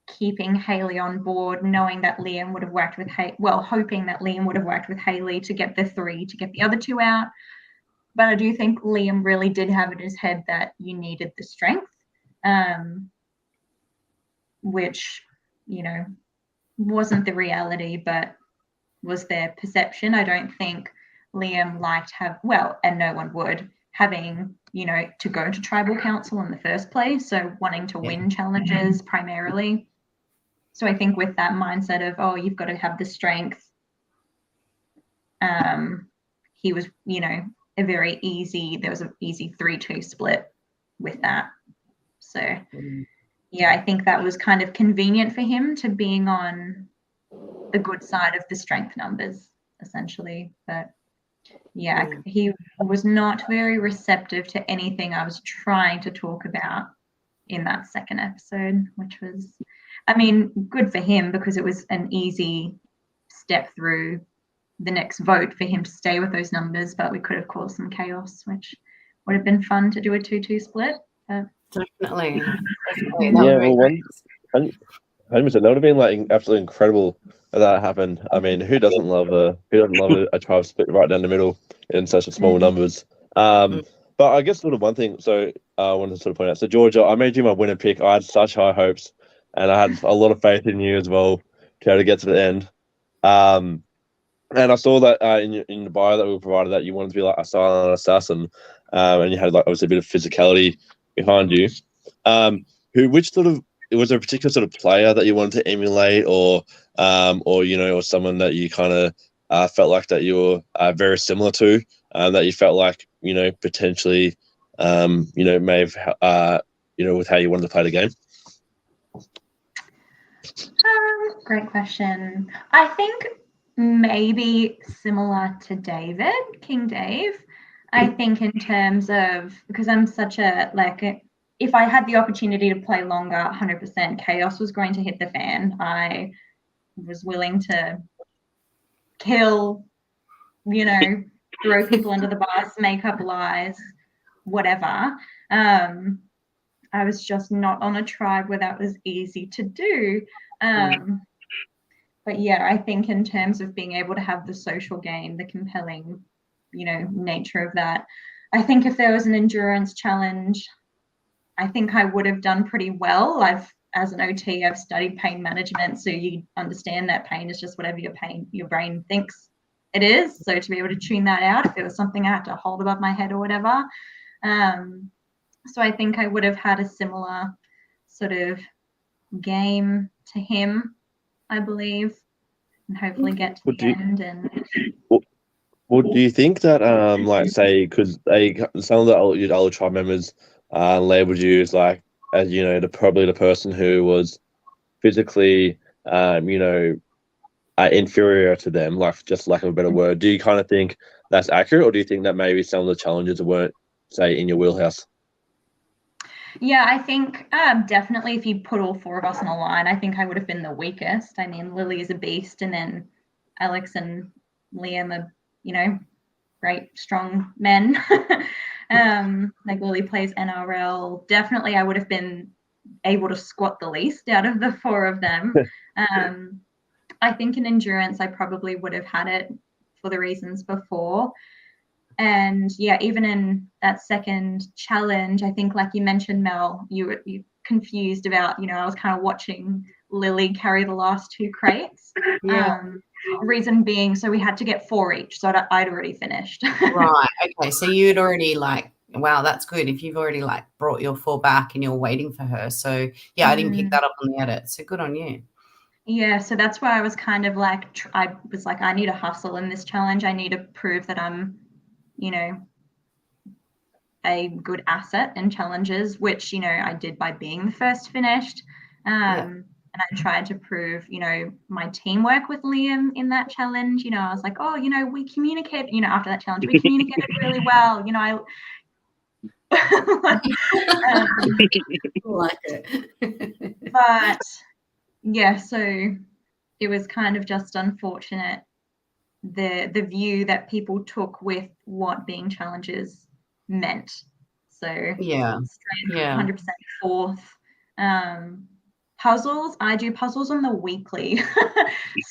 keeping Hayley on board, knowing that Liam would have worked with hoping that Liam would have worked with Hayley to get the 3 to get the other 2 out. But I do think Liam really did have in his head that you needed the strength, which, you know, wasn't the reality, but was their perception. I don't think Liam liked and no one would, having, you know, to go to tribal council in the first place, so wanting to win challenges primarily. So I think with that mindset of, you've got to have the strength, he was, you know, there was an easy 3-2 split with that. So yeah, I think that was kind of convenient for him to being on the good side of the strength numbers, essentially. But yeah, he was not very receptive to anything I was trying to talk about in that second episode, which was, I mean, good for him because it was an easy step through the next vote for him to stay with those numbers, but we could have caused some chaos, which would have been fun to do a 2-2 split. But... Definitely. Yeah, well, 100%. That would have been like absolutely incredible if that happened. I mean, who doesn't love a tribe split right down the middle in such a small numbers? But I guess sort of one thing. So I wanted to sort of point out. So Georgia, I made you my winner pick. I had such high hopes, and I had a lot of faith in you as well to be able to get to the end. And I saw that in the bio that we provided that you wanted to be like a silent assassin, and you had like obviously a bit of physicality behind you. Which sort of, was there a particular sort of player that you wanted to emulate, or you know, or someone that you kind of felt like that you were very similar to, that you felt like, you know, potentially, you know, may have, you know, with how you wanted to play the game? Great question. I think maybe similar to David, King Dave. I think in terms of, because I'm such a, like, if I had the opportunity to play longer, 100% chaos was going to hit the fan. I was willing to kill, you know, throw people under the bus, make up lies, whatever. I was just not on a tribe where that was easy to do. But yeah, I think in terms of being able to have the social game, the compelling, you know, nature of that, I think if there was an endurance challenge, I think I would have done pretty well. As an OT, I've studied pain management, so you understand that pain is just whatever your brain thinks it is. So to be able to tune that out, if it was something I had to hold above my head or whatever. So I think I would have had a similar sort of game to him, I believe, and hopefully get to the end. And well, do you think that, like, say, because some of the old tribe members labeled you as, like, as, you know, probably the person who was physically, you know, inferior to them, like, just lack of a better word. Do you kind of think that's accurate, or do you think that maybe some of the challenges weren't, say, in your wheelhouse? Yeah, I think definitely if you put all 4 of us on a line, I think I would have been the weakest. I mean, Lily is a beast, and then Alex and Liam are, you know, great, strong men. Like Lily plays NRL. Definitely I would have been able to squat the least out of the 4 of them. I think in endurance, I probably would have had it for the reasons before. And yeah, even in that second challenge, I think, like you mentioned, Mel, you confused about, you know, I was kind of watching Lily carry the last 2 crates. Yeah. Reason being, so we had to get 4 each. So I'd already finished. Right. Okay. So you'd already, like, wow, that's good. If you've already, like, brought your 4 back and you're waiting for her. So yeah, I didn't pick that up on the edit. So good on you. Yeah. So that's why I was kind of like, I was like, I need to hustle in this challenge. I need to prove that I'm, you know, a good asset in challenges, which, you know, I did by being the first finished. And I tried to prove, you know, my teamwork with Liam in that challenge. You know, I was like, oh, you know, we communicate, you know, after that challenge, we communicated really well. You know, I like it. But yeah, so it was kind of just unfortunate the view that people took with what being challenges meant. So yeah, 100% 4th. Puzzles, I do puzzles on the weekly.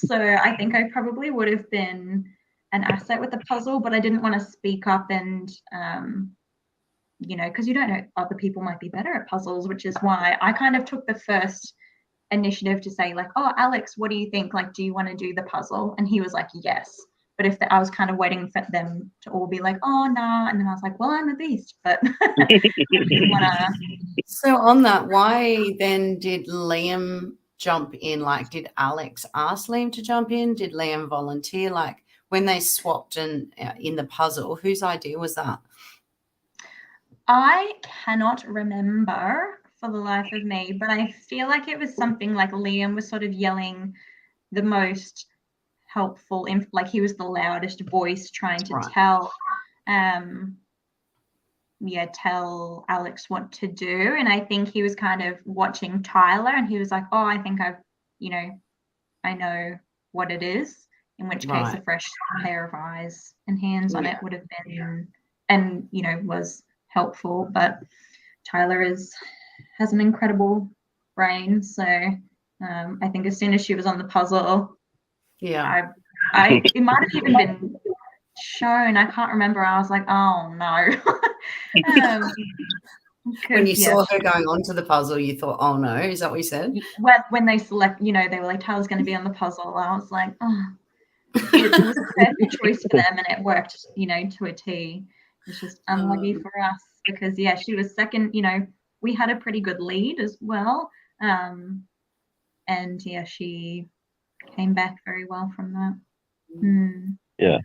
So I think I probably would have been an asset with the puzzle, but I didn't want to speak up and, because you don't know, other people might be better at puzzles, which is why I kind of took the first initiative to say like, oh, Alex, what do you think? Like, do you want to do the puzzle? And he was like, yes. But I was kind of waiting for them to all be like, oh, nah. And then I was like, well, I'm a beast. But I didn't want to. So on that, why then did Liam jump in? Like, did Alex ask Liam to jump in? Did Liam volunteer? Like, when they swapped in the puzzle, whose idea was that? I cannot remember for the life of me, but I feel like it was something like Liam was sort of yelling the most helpful, like he was the loudest voice trying to tell Alex what to do. And I think he was kind of watching Tyler and he was like, oh, I think I know what it is, in which case a fresh pair of eyes and hands on it would have been, and was helpful. But Tyler has an incredible brain, so I think as soon as she was on the puzzle, I it might have even been shown, I can't remember, I was like, oh no. When you saw her going on to the puzzle, you thought, oh no, is that what you said? When they select, they were like, Tyler's going to be on the puzzle, I was like, oh, it was a perfect choice for them, and it worked, to a T. It's just unlucky for us because she was second. We had a pretty good lead as well, and she came back very well from that. Yeah.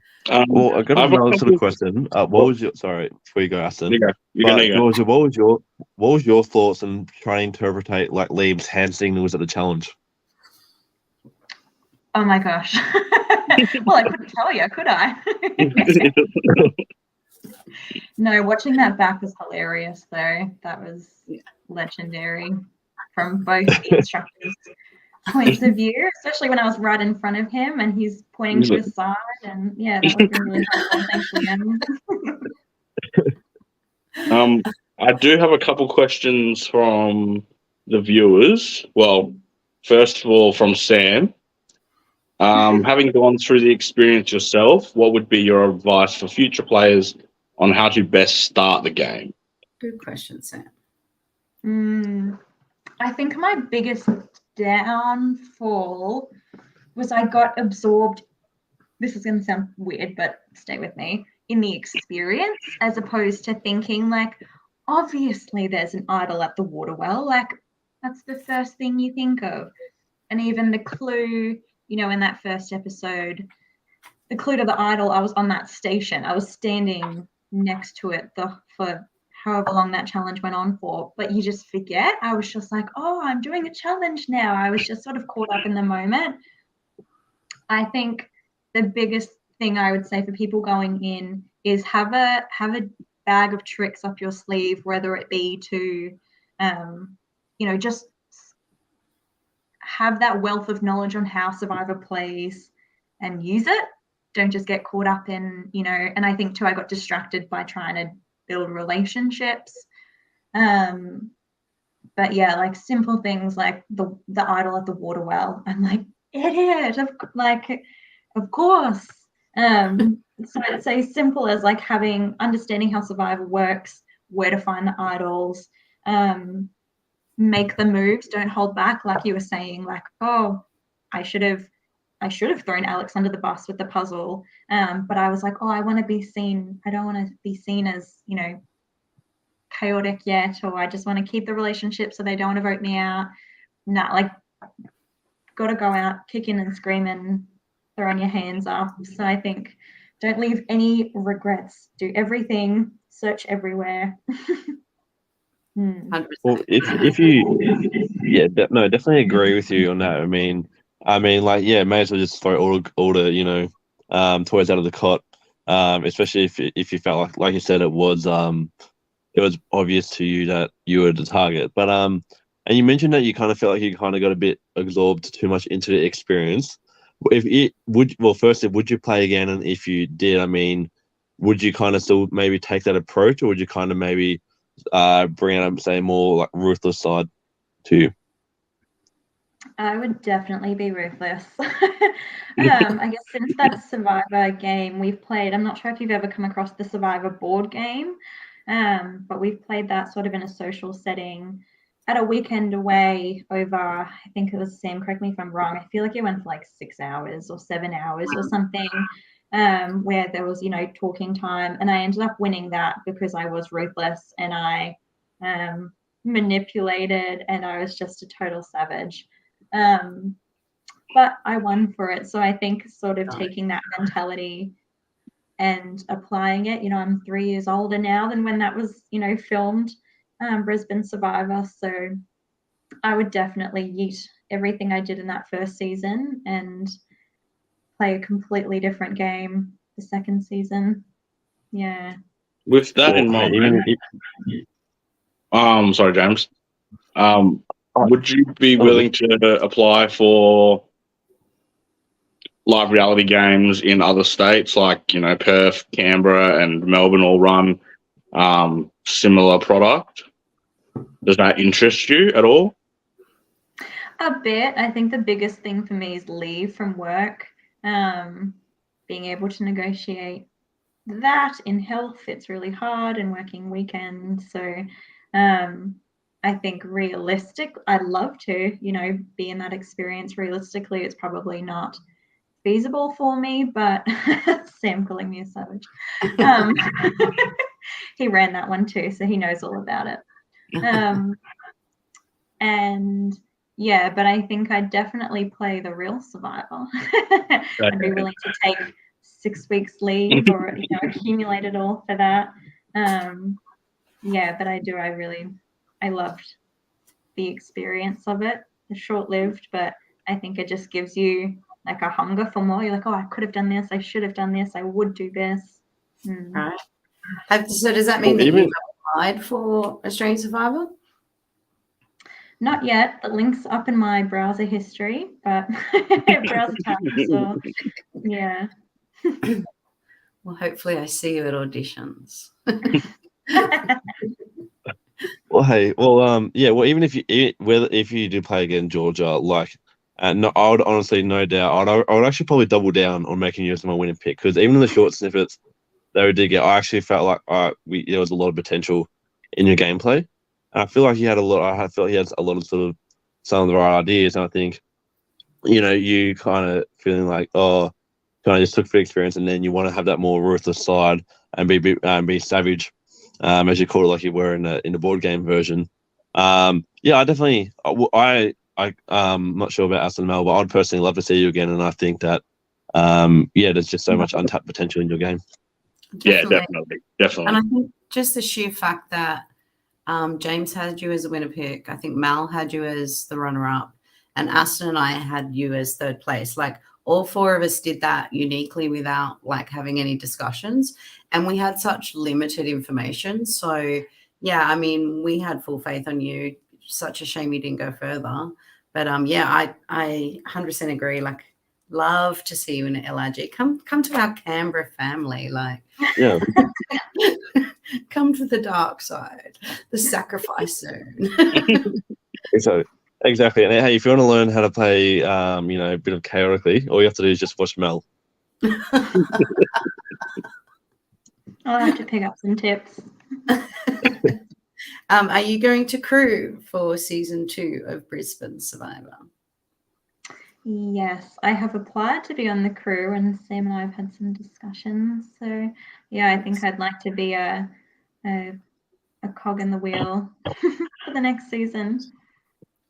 Well, I got another sort of question. What was your? Sorry, before you go, Aston. Georgia, what was your thoughts on trying to interpret like Liam's hand signals at the challenge? Oh my gosh! Well, I couldn't tell you, could I? No, watching that back was hilarious, though. That was legendary from both the instructors' points of view, especially when I was right in front of him and he's pointing to his side. And that would have been really helpful. Thanks, Liam. I do have a couple questions from the viewers. Well, first of all, from Sam. Having gone through the experience yourself, what would be your advice for future players on how to best start the game? Good question, Sam. I think my biggest downfall was I got absorbed, this is going to sound weird, but stay with me, in the experience, as opposed to thinking like, obviously there's an idol at the water well, like that's the first thing you think of. And even the clue, in that first episode, the clue to the idol, I was on that station. I was standing next to it for however long that challenge went on for, but you just forget. I was just like, oh, I'm doing a challenge now. I was just sort of caught up in the moment. I think the biggest thing I would say for people going in is have a bag of tricks up your sleeve, whether it be to, just have that wealth of knowledge on how Survivor plays and use it. Don't just get caught up in, and I think too, I got distracted by trying to build relationships. But like simple things like the idol at the water well. I'm like, idiot, of course. So it's as simple as like understanding how Survivor works, where to find the idols, make the moves, don't hold back, like you were saying, like, oh, I should have thrown Alex under the bus with the puzzle, but I was like, oh, I want to be seen, I don't want to be seen as chaotic yet, or I just want to keep the relationship so they don't want to vote me out. Got to go out kicking and screaming, throwing your hands up. So I think don't leave any regrets, do everything, search everywhere. Well, if you, definitely agree with you on that. I mean, may as well just throw all the toys out of the cot. Especially if you felt like you said it was obvious to you that you were the target. But and you mentioned that you kind of felt like you kind of got a bit absorbed too much into the experience. Would you play again? And if you did, would you kind of still maybe take that approach, or would you kind of maybe bring out, say, more like ruthless side to you? I would definitely be ruthless. I guess since that Survivor game we've played, I'm not sure if you've ever come across the Survivor board game, but we've played that sort of in a social setting at a weekend away over, I think it was, Sam, correct me if I'm wrong, I feel like it went for like 6 hours or 7 hours or something, where there was, talking time, and I ended up winning that because I was ruthless and I manipulated and I was just a total savage. But I won for it. So I think sort of taking that mentality and applying it, I'm 3 years older now than when that was, filmed, Brisbane Survivor. So I would definitely yeet everything I did in that first season and play a completely different game the second season. Yeah. With that in mind, sorry, James. Would you be willing to apply for live reality games in other states, like Perth, Canberra, and Melbourne all run similar product? Does that interest you at all? A bit. I think the biggest thing for me is leave from work. Being able to negotiate that in health, it's really hard, and working weekends. So I think I'd love to, be in that experience. Realistically, it's probably not feasible for me, but Sam calling me a savage. He ran that one too, so he knows all about it. And yeah, but I think I'd definitely play the real Survivor. I'd be willing to take 6 weeks leave or accumulate it all for that. Yeah, but I loved the experience of it. It's short-lived, but I think it just gives you like a hunger for more. You're like, oh, I could have done this, I should have done this, I would do this. Right. So does that mean that you've applied for Australian Survivor? Not yet. The link's up in my browser history, but browser tab. So yeah. Well, hopefully I see you at auditions. Well, hey, even if you do play again, Georgia, no, I would honestly, no doubt, I would actually probably double down on making you as my winning pick, because even in the short snippets that we did get, I actually felt like there was a lot of potential in your gameplay. And I feel like he had a lot. I felt he had a lot of sort of some of the right ideas, and I think, you kind of feeling like, oh, kind of just took for experience, and then you want to have that more ruthless side and be savage, as you call it, like you were in the board game version. I definitely. I'm not sure about Aston Mel, but I'd personally love to see you again, and I think that there's just so much untapped potential in your game. Definitely. Yeah, definitely. And I think just the sheer fact that James had you as a winner pick, I think Mal had you as the runner-up, and Aston and I had you as third place. Like, all 4 of us did that uniquely without having any discussions, and we had such limited information. So yeah, I mean, we had full faith on you. Such a shame you didn't go further, but I 100% agree. Love to see you in LRG. Come to our Canberra family. Yeah. Come to the dark side, the sacrifice zone. So exactly. And hey, if you want to learn how to play, a bit of chaotically, all you have to do is just watch Mel. I'll have to pick up some tips. Are you going to crew for season 2 of Brisbane Survivor? Yes, I have applied to be on the crew, and Sam and I have had some discussions. So yeah, I think I'd like to be a cog in the wheel for the next season.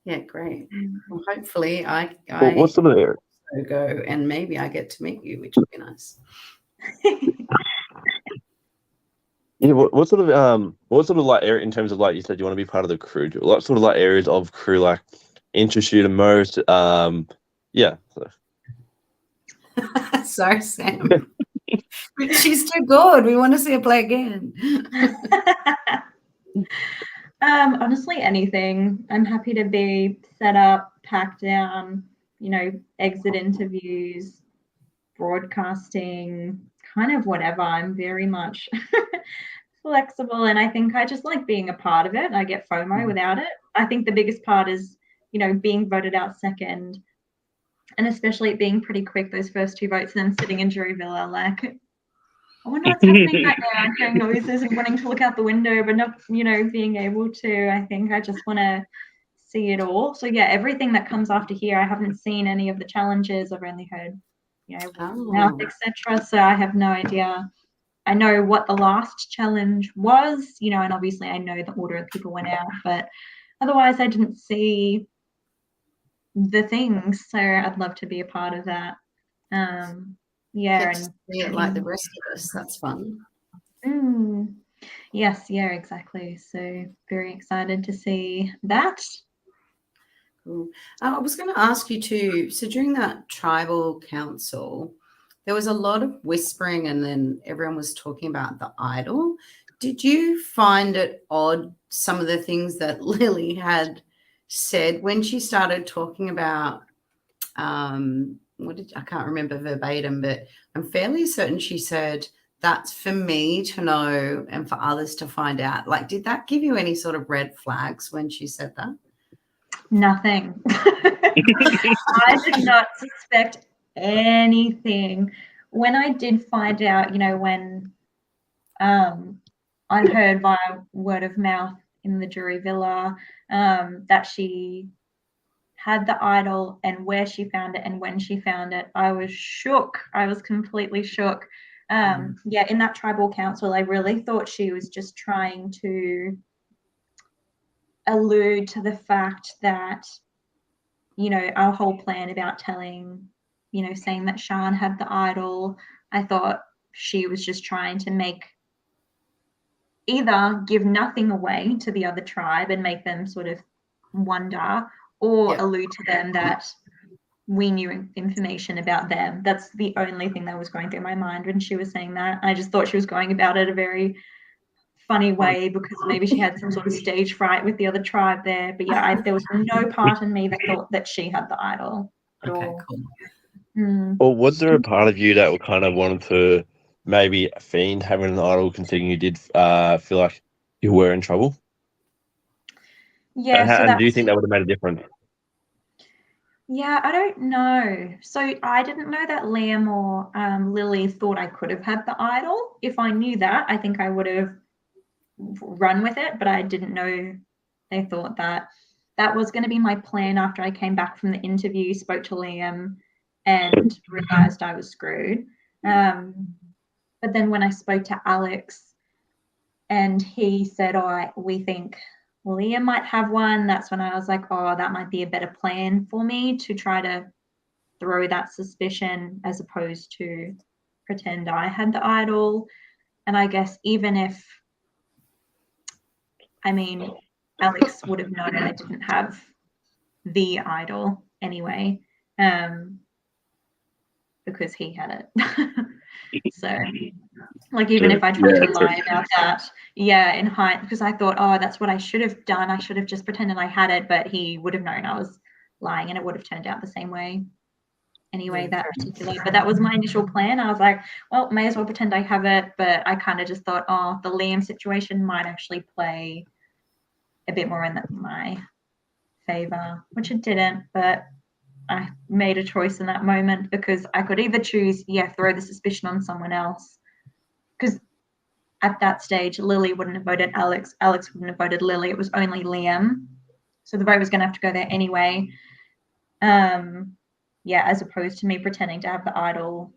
Yeah, great. Well, hopefully I what sort of area? Go, and maybe I get to meet you, which would be nice. Yeah, what sort of area, in terms of you said you want to be part of the crew? What sort of areas of crew interest you the most? Yeah. Sorry, Sam. She's too good. We want to see her play again. Honestly, anything. I'm happy to be set up, packed down, exit interviews, broadcasting, kind of whatever. I'm very much flexible, and I think I just like being a part of it. I get FOMO without it. I think the biggest part is being voted out second, and especially it being pretty quick, those first 2 votes, and then sitting in jury villa, like, I wonder what's happening right now, hearing noises and wanting to look out the window, but not, being able to. I think I just want to see it all. So yeah, everything that comes after here, I haven't seen any of the challenges. I've only heard, mouth, etc. So I have no idea. I know what the last challenge was, and obviously I know the order of people went out, but otherwise I didn't see the things. So I'd love to be a part of that. Get to see it like the rest of us. That's fun. Yes, yeah, exactly. So very excited to see that. Cool. I was going to ask you too, so during that tribal council, there was a lot of whispering and then everyone was talking about the idol. Did you find it odd, some of the things that Lily had said when she started talking about, I can't remember verbatim, but I'm fairly certain she said, that's for me to know and for others to find out. Like, did that give you any sort of red flags when she said that? Nothing. I did not suspect anything. When I did find out, when I heard via word of mouth in the jury villa that she had the idol and where she found it and when she found it, I was shook. I was completely shook. In that tribal council, I really thought she was just trying to allude to the fact that, our whole plan about telling, saying that Sian had the idol, I thought she was just trying to make either give nothing away to the other tribe and make them sort of wonder, or allude to them that we knew information about them. That's the only thing that was going through my mind when she was saying that. I just thought she was going about it a very funny way because maybe she had some sort of stage fright with the other tribe there. But there was no part in me that thought that she had the idol at all. Cool. Or was there a part of you that kind of wanted to maybe fiend having an idol, considering you did feel like you were in trouble? Yeah. And do you think that would have made a difference? Yeah, I don't know. So I didn't know that Liam or Lily thought I could have had the idol. If I knew that, I think I would have run with it, but I didn't know they thought that. That was going to be my plan after I came back from the interview, spoke to Liam and realized I was screwed. But then when I spoke to Alex and he said, we think Liam might have one, that's when I was like, that might be a better plan for me to try to throw that suspicion as opposed to pretend I had the idol. And I guess even if, Alex would have known I didn't have the idol anyway, because he had it. So even if I tried to lie about that, in hindsight, because I thought, that's what I should have done. I should have just pretended I had it, but he would have known I was lying and it would have turned out the same way anyway, that particular. But that was my initial plan. I was like, well, may as well pretend I have it. But I kind of just thought, the Liam situation might actually play a bit more in my favor, which it didn't. But I made a choice in that moment because I could either choose, throw the suspicion on someone else. Because at that stage, Lily wouldn't have voted Alex. Alex wouldn't have voted Lily. It was only Liam. So the vote was going to have to go there anyway. As opposed to me pretending to have the idol.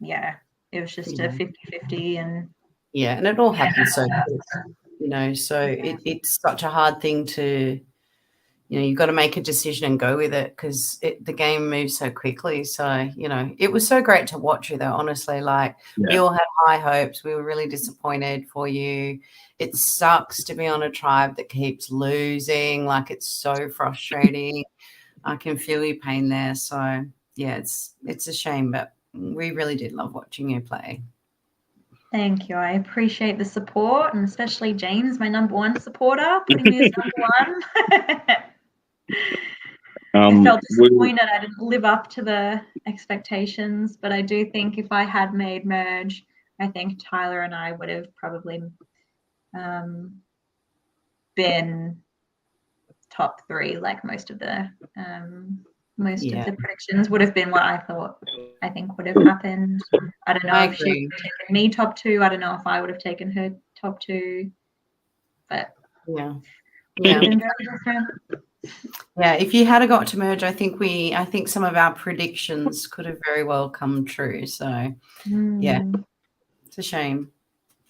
It was just a 50-50. And it all happened so quick, so it's such a hard thing to, you've got to make a decision and go with it because the game moves so quickly. So, it was so great to watch you though, honestly. We all had high hopes. We were really disappointed for you. It sucks to be on a tribe that keeps losing. It's so frustrating. I can feel your pain there. So, it's a shame, but we really did love watching you play. Thank you. I appreciate the support, and especially James, my number one supporter, putting me as number one. I felt disappointed I didn't live up to the expectations, but I do think if I had made merge, I think Tyler and I would have probably been top 3, like most of the predictions would have been what I think would have happened. I don't know I if she would agree. have taken me top 2. I don't know if I would have taken her top 2. But Yeah. it's been very different. Yeah, if you had got to merge, I think some of our predictions could have very well come true. So yeah, it's a shame.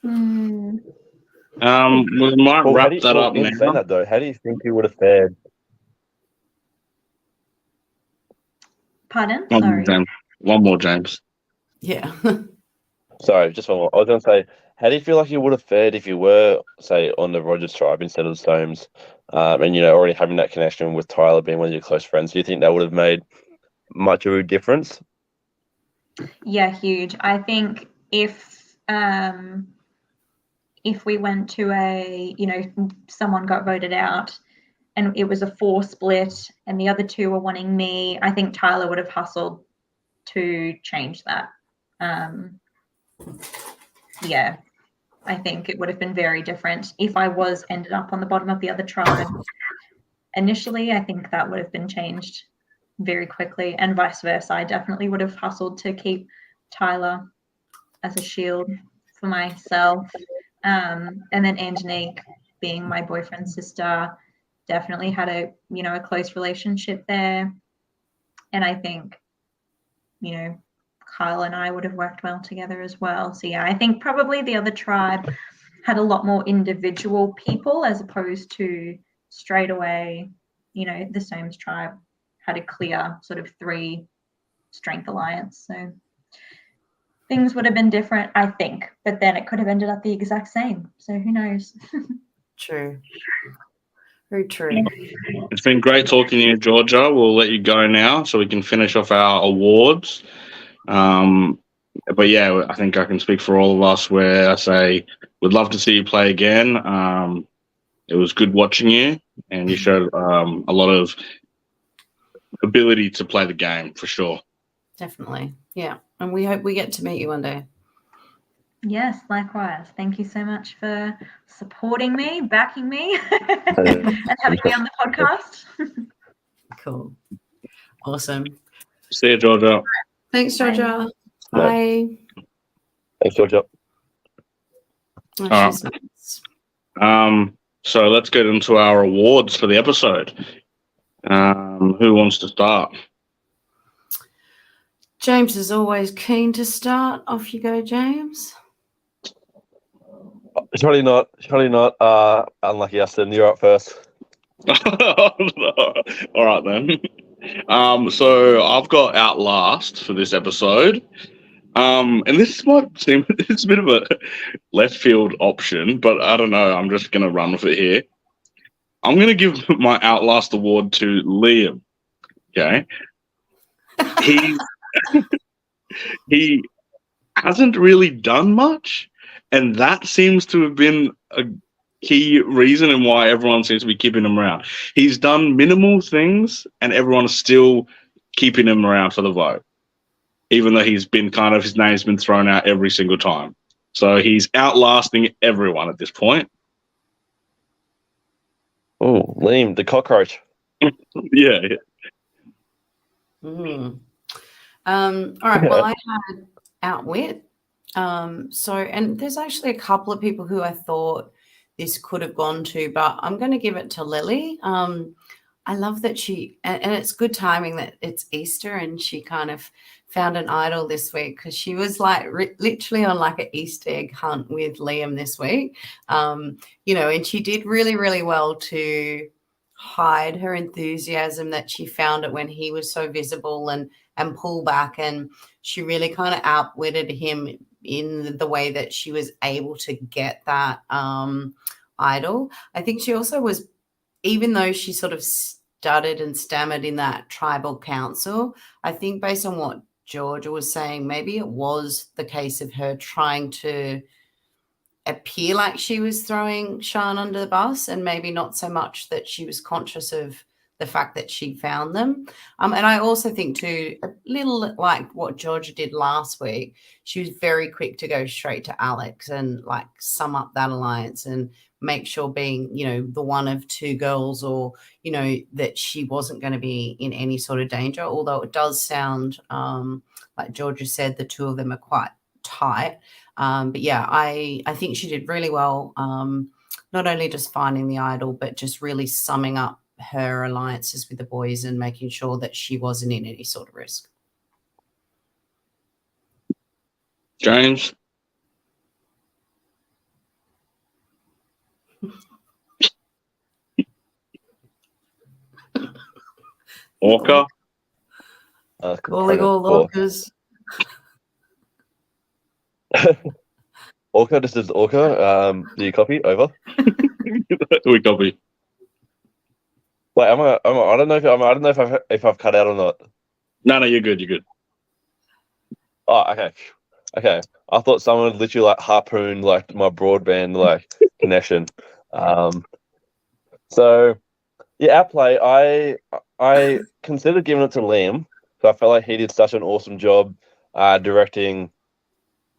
We might wrap that up in saying now. that though, how do you think you would have fared? Pardon? Sorry. One more, James. Yeah. Sorry, just one more. I was going to say, how do you feel like you would have fared if you were, say, on the Rogers tribe instead of the Stones, and already having that connection with Tyler being one of your close friends? Do you think that would have made much of a difference? Yeah, huge. I think if we went to a, someone got voted out and it was a 4 split and the other 2 were wanting me, I think Tyler would have hustled to change that. Yeah, I think it would have been very different. If I ended up on the bottom of the other tribe initially, I think that would have been changed very quickly, and vice versa. I definitely would have hustled to keep Tyler as a shield for myself. And then Angelique, being my boyfriend's sister, definitely had a close relationship there. And I think, Kyle and I would have worked well together as well. So yeah, I think probably the other tribe had a lot more individual people as opposed to straight away, the Soames tribe had a clear sort of 3 strength alliance. So things would have been different, I think, but then it could have ended up the exact same. So who knows? True. Very true. It's been great talking to you, Georgia. We'll let you go now so we can finish off our awards. But yeah, I think I can speak for all of us where I say we'd love to see you play again. It was good watching you, and you showed a lot of ability to play the game for sure. Definitely. Yeah. And we hope we get to meet you one day. Yes, likewise. Thank you so much for supporting me, backing me, and having me on the podcast. Cool. Awesome. See you, Georgia. Thanks, Georgia. Bye. Thanks, Georgia. Oh, she's nice. So let's get into our awards for the episode. Who wants to start? James is always keen to start. Off you go, James. Surely not. Unlucky, Austin. You're up first. All right, then. So I've got Outlast for this episode. And this might seem it's a bit of a left field option, but I don't know. I'm just going to run with it here. I'm going to give my Outlast award to Liam. Okay. He hasn't really done much, and that seems to have been a key reason and why everyone seems to be keeping him around. He's done minimal things, and everyone's still keeping him around for the vote, even though his name's been thrown out every single time. So he's outlasting everyone at this point. Oh, Liam, the cockroach. Yeah. All right. Well, I had Outwit. And there's actually a couple of people who I thought this could have gone to, but I'm going to give it to Lily. I love that and it's good timing that it's Easter and she kind of found an idol this week, because she was like literally on like an Easter egg hunt with Liam this week. And she did really, really well to hide her enthusiasm that she found it when he was so visible and pull back. And she really kind of outwitted him in the way that she was able to get that idol. I think she also was, even though she sort of stuttered and stammered in that tribal council, I think based on what Georgia was saying, maybe it was the case of her trying to appear like she was throwing Sean under the bus, and maybe not so much that she was conscious of the fact that she found them. And I also think too, a little like what Georgia did last week, she was very quick to go straight to Alex and like sum up that alliance and make sure being, the one of two girls, or, that she wasn't going to be in any sort of danger, although it does sound, like Georgia said, the two of them are quite tight. But yeah, I think she did really well, not only just finding the idol, but just really summing up her alliances with the boys and making sure that she wasn't in any sort of risk. James? Orca? Calling all orcas. Orca, this is Orca. Do you copy? Over. We copy. Wait, I don't know if I've cut out or not. No, you're good. You're good. Oh, okay. I thought someone literally like harpooned like my broadband like connection. So yeah, our play, I considered giving it to Liam, because I felt like he did such an awesome job directing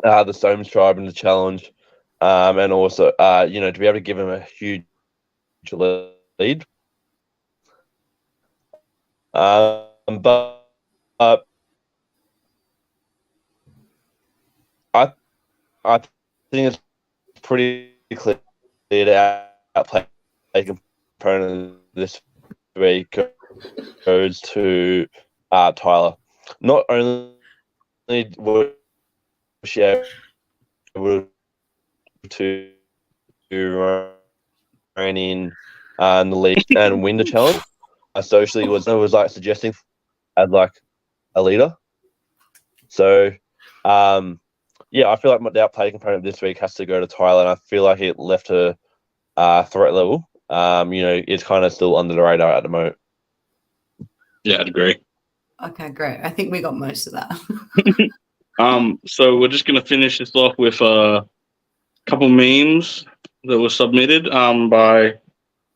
the Soames tribe in the challenge, and also to be able to give him a huge lead. But I think it's pretty clear to outplay component this week goes to Tyler. Not only was she able to rein in the league and win the challenge, socially was like suggesting as like a leader. So I feel like the outplay component this week has to go to Tyler, and I feel like it left her threat level. It's kind of still under the radar at the moment. Yeah, I'd agree. Okay, great. I think we got most of that. So we're just going to finish this off with a couple memes that were submitted by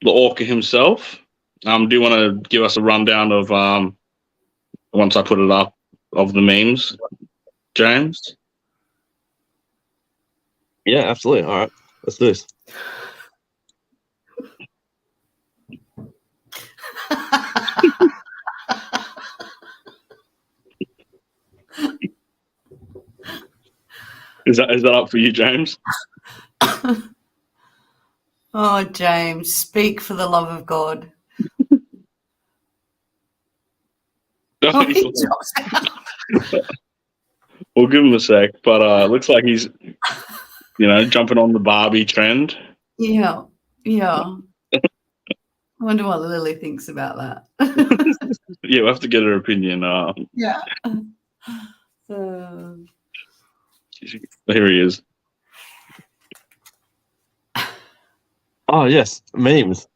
the Orca himself. Do you want to give us a rundown of, once I put it up, of the memes, James? Yeah, absolutely. All right, let's do this. Is that up for you, James? Oh, James, speak for the love of God. We'll give him a sec, but it looks like he's, jumping on the Barbie trend. Yeah. I wonder what Lily thinks about that. Yeah, we'll have to get her opinion. Yeah. Here he is. Oh yes, memes.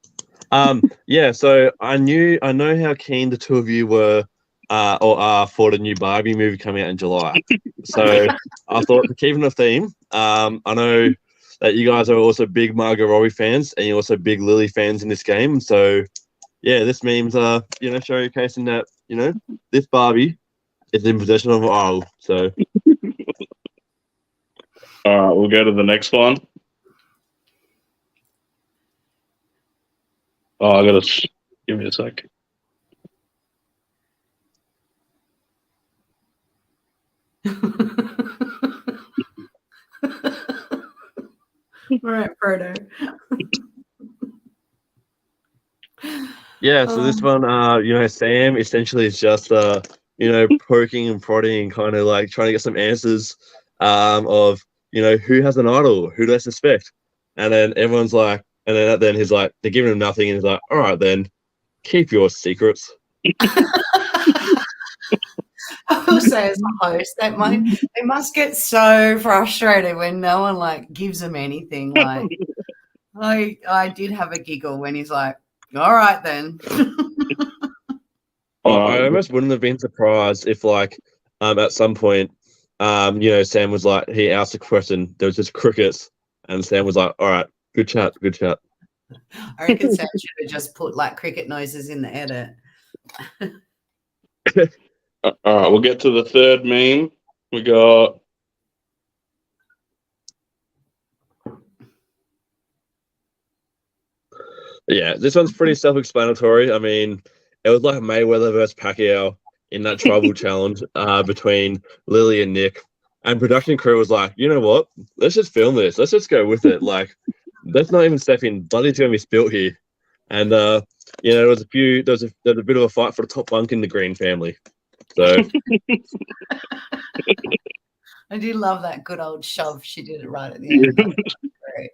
So I know how keen the two of you were or are for the new Barbie movie coming out in July. So I thought to keep it a theme. I know that you guys are also big Margot Robbie fans, and you're also big Lily fans in this game. So yeah, this meme's showcasing that this Barbie is in possession of an idol. So all right, we'll go to the next one. Oh, I gotta give me a sec. All right, Frodo. Yeah, so this one, Sam essentially is just, poking and prodding and kind of like trying to get some answers of, who has an idol, who do they suspect? And then everyone's like, and then he's like, they're giving him nothing, and he's like, all right, then keep your secrets. I will say, as a host, they must get so frustrated when no one like gives them anything. Like, I did have a giggle when he's like, all right then. I almost wouldn't have been surprised if like at some point Sam was like, he asked a question, there was just crickets, and Sam was like, all right, good chat. I reckon Sam should have just put like cricket noises in the edit. All right, we'll get to the third meme. We got Yeah, this one's pretty self-explanatory. I mean, it was like Mayweather versus Pacquiao in that tribal challenge between Lily and Nick. And production crew was like, you know what? Let's just film this. Let's just go with it. Like, let's not even step in. Blood's gonna be spilt here. And there was a bit of a fight for the top bunk in the Green family. So I do love that good old shove. She did it right at the end. Great.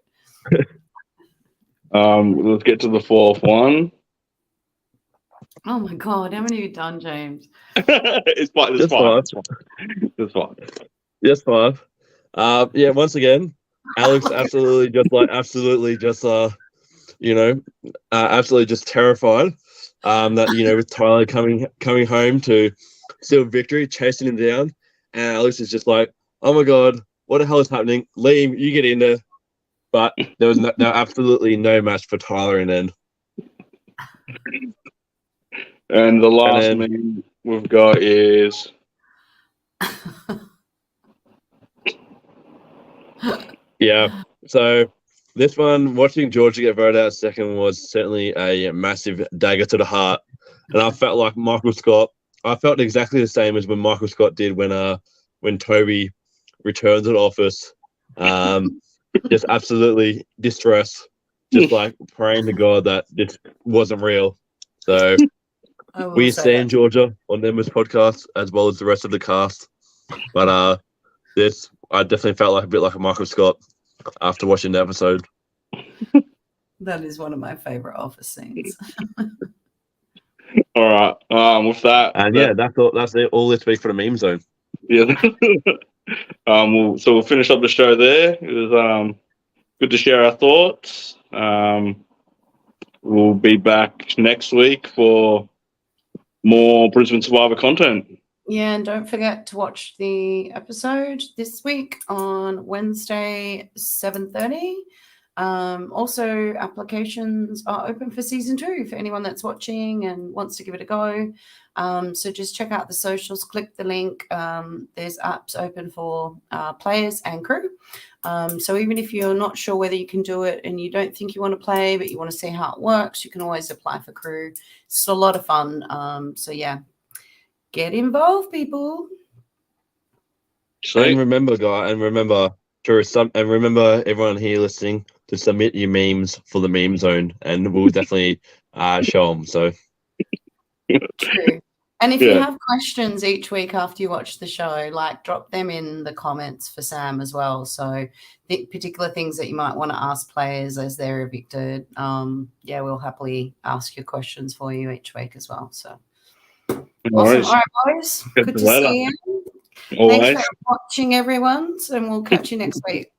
Let's get to the fourth one. Oh my God, how many have you done, James? It's fine. It's fine. It's fine. Yes, 5. Once again, Alex absolutely just terrified. With Tyler coming home to seal victory, chasing him down, and Alex is just like, oh my God, what the hell is happening? Liam, you get in there. But there was absolutely no match for Tyler in the end. And the last meme we've got is yeah. So this one, watching Georgia get voted out second was certainly a massive dagger to the heart. And I felt like Michael Scott. I felt exactly the same as when Michael Scott did when Toby returned to the office. Just absolutely distressed, just like praying to God that this wasn't real. So we stand Georgia on Embers podcast as well as the rest of the cast. But I definitely felt like a bit like a Michael Scott after watching the episode. That is one of my favorite office scenes. All right. With that, and that's all. That's it. All this week for the meme zone. Yeah. So we'll finish up the show there. It was good to share our thoughts. We'll be back next week for more Brisbane Survivor content. Yeah, and don't forget to watch the episode this week on Wednesday, 7:30. Also, applications are open for season 2 for anyone that's watching and wants to give it a go. So just check out the socials, click the link. There's apps open for players and crew. So even if you're not sure whether you can do it and you don't think you want to play, but you want to see how it works, you can always apply for crew. It's a lot of fun. So yeah, get involved, people. And remember, remember everyone here listening to submit your memes for the meme zone, and we'll definitely show them. So true. And if you have questions each week after you watch the show, like drop them in the comments for Sam as well. So the particular things that you might want to ask players as they're evicted, we'll happily ask your questions for you each week as well. So awesome. All right, boys. Good to see you. Thanks for watching, everyone, and we'll catch you next week.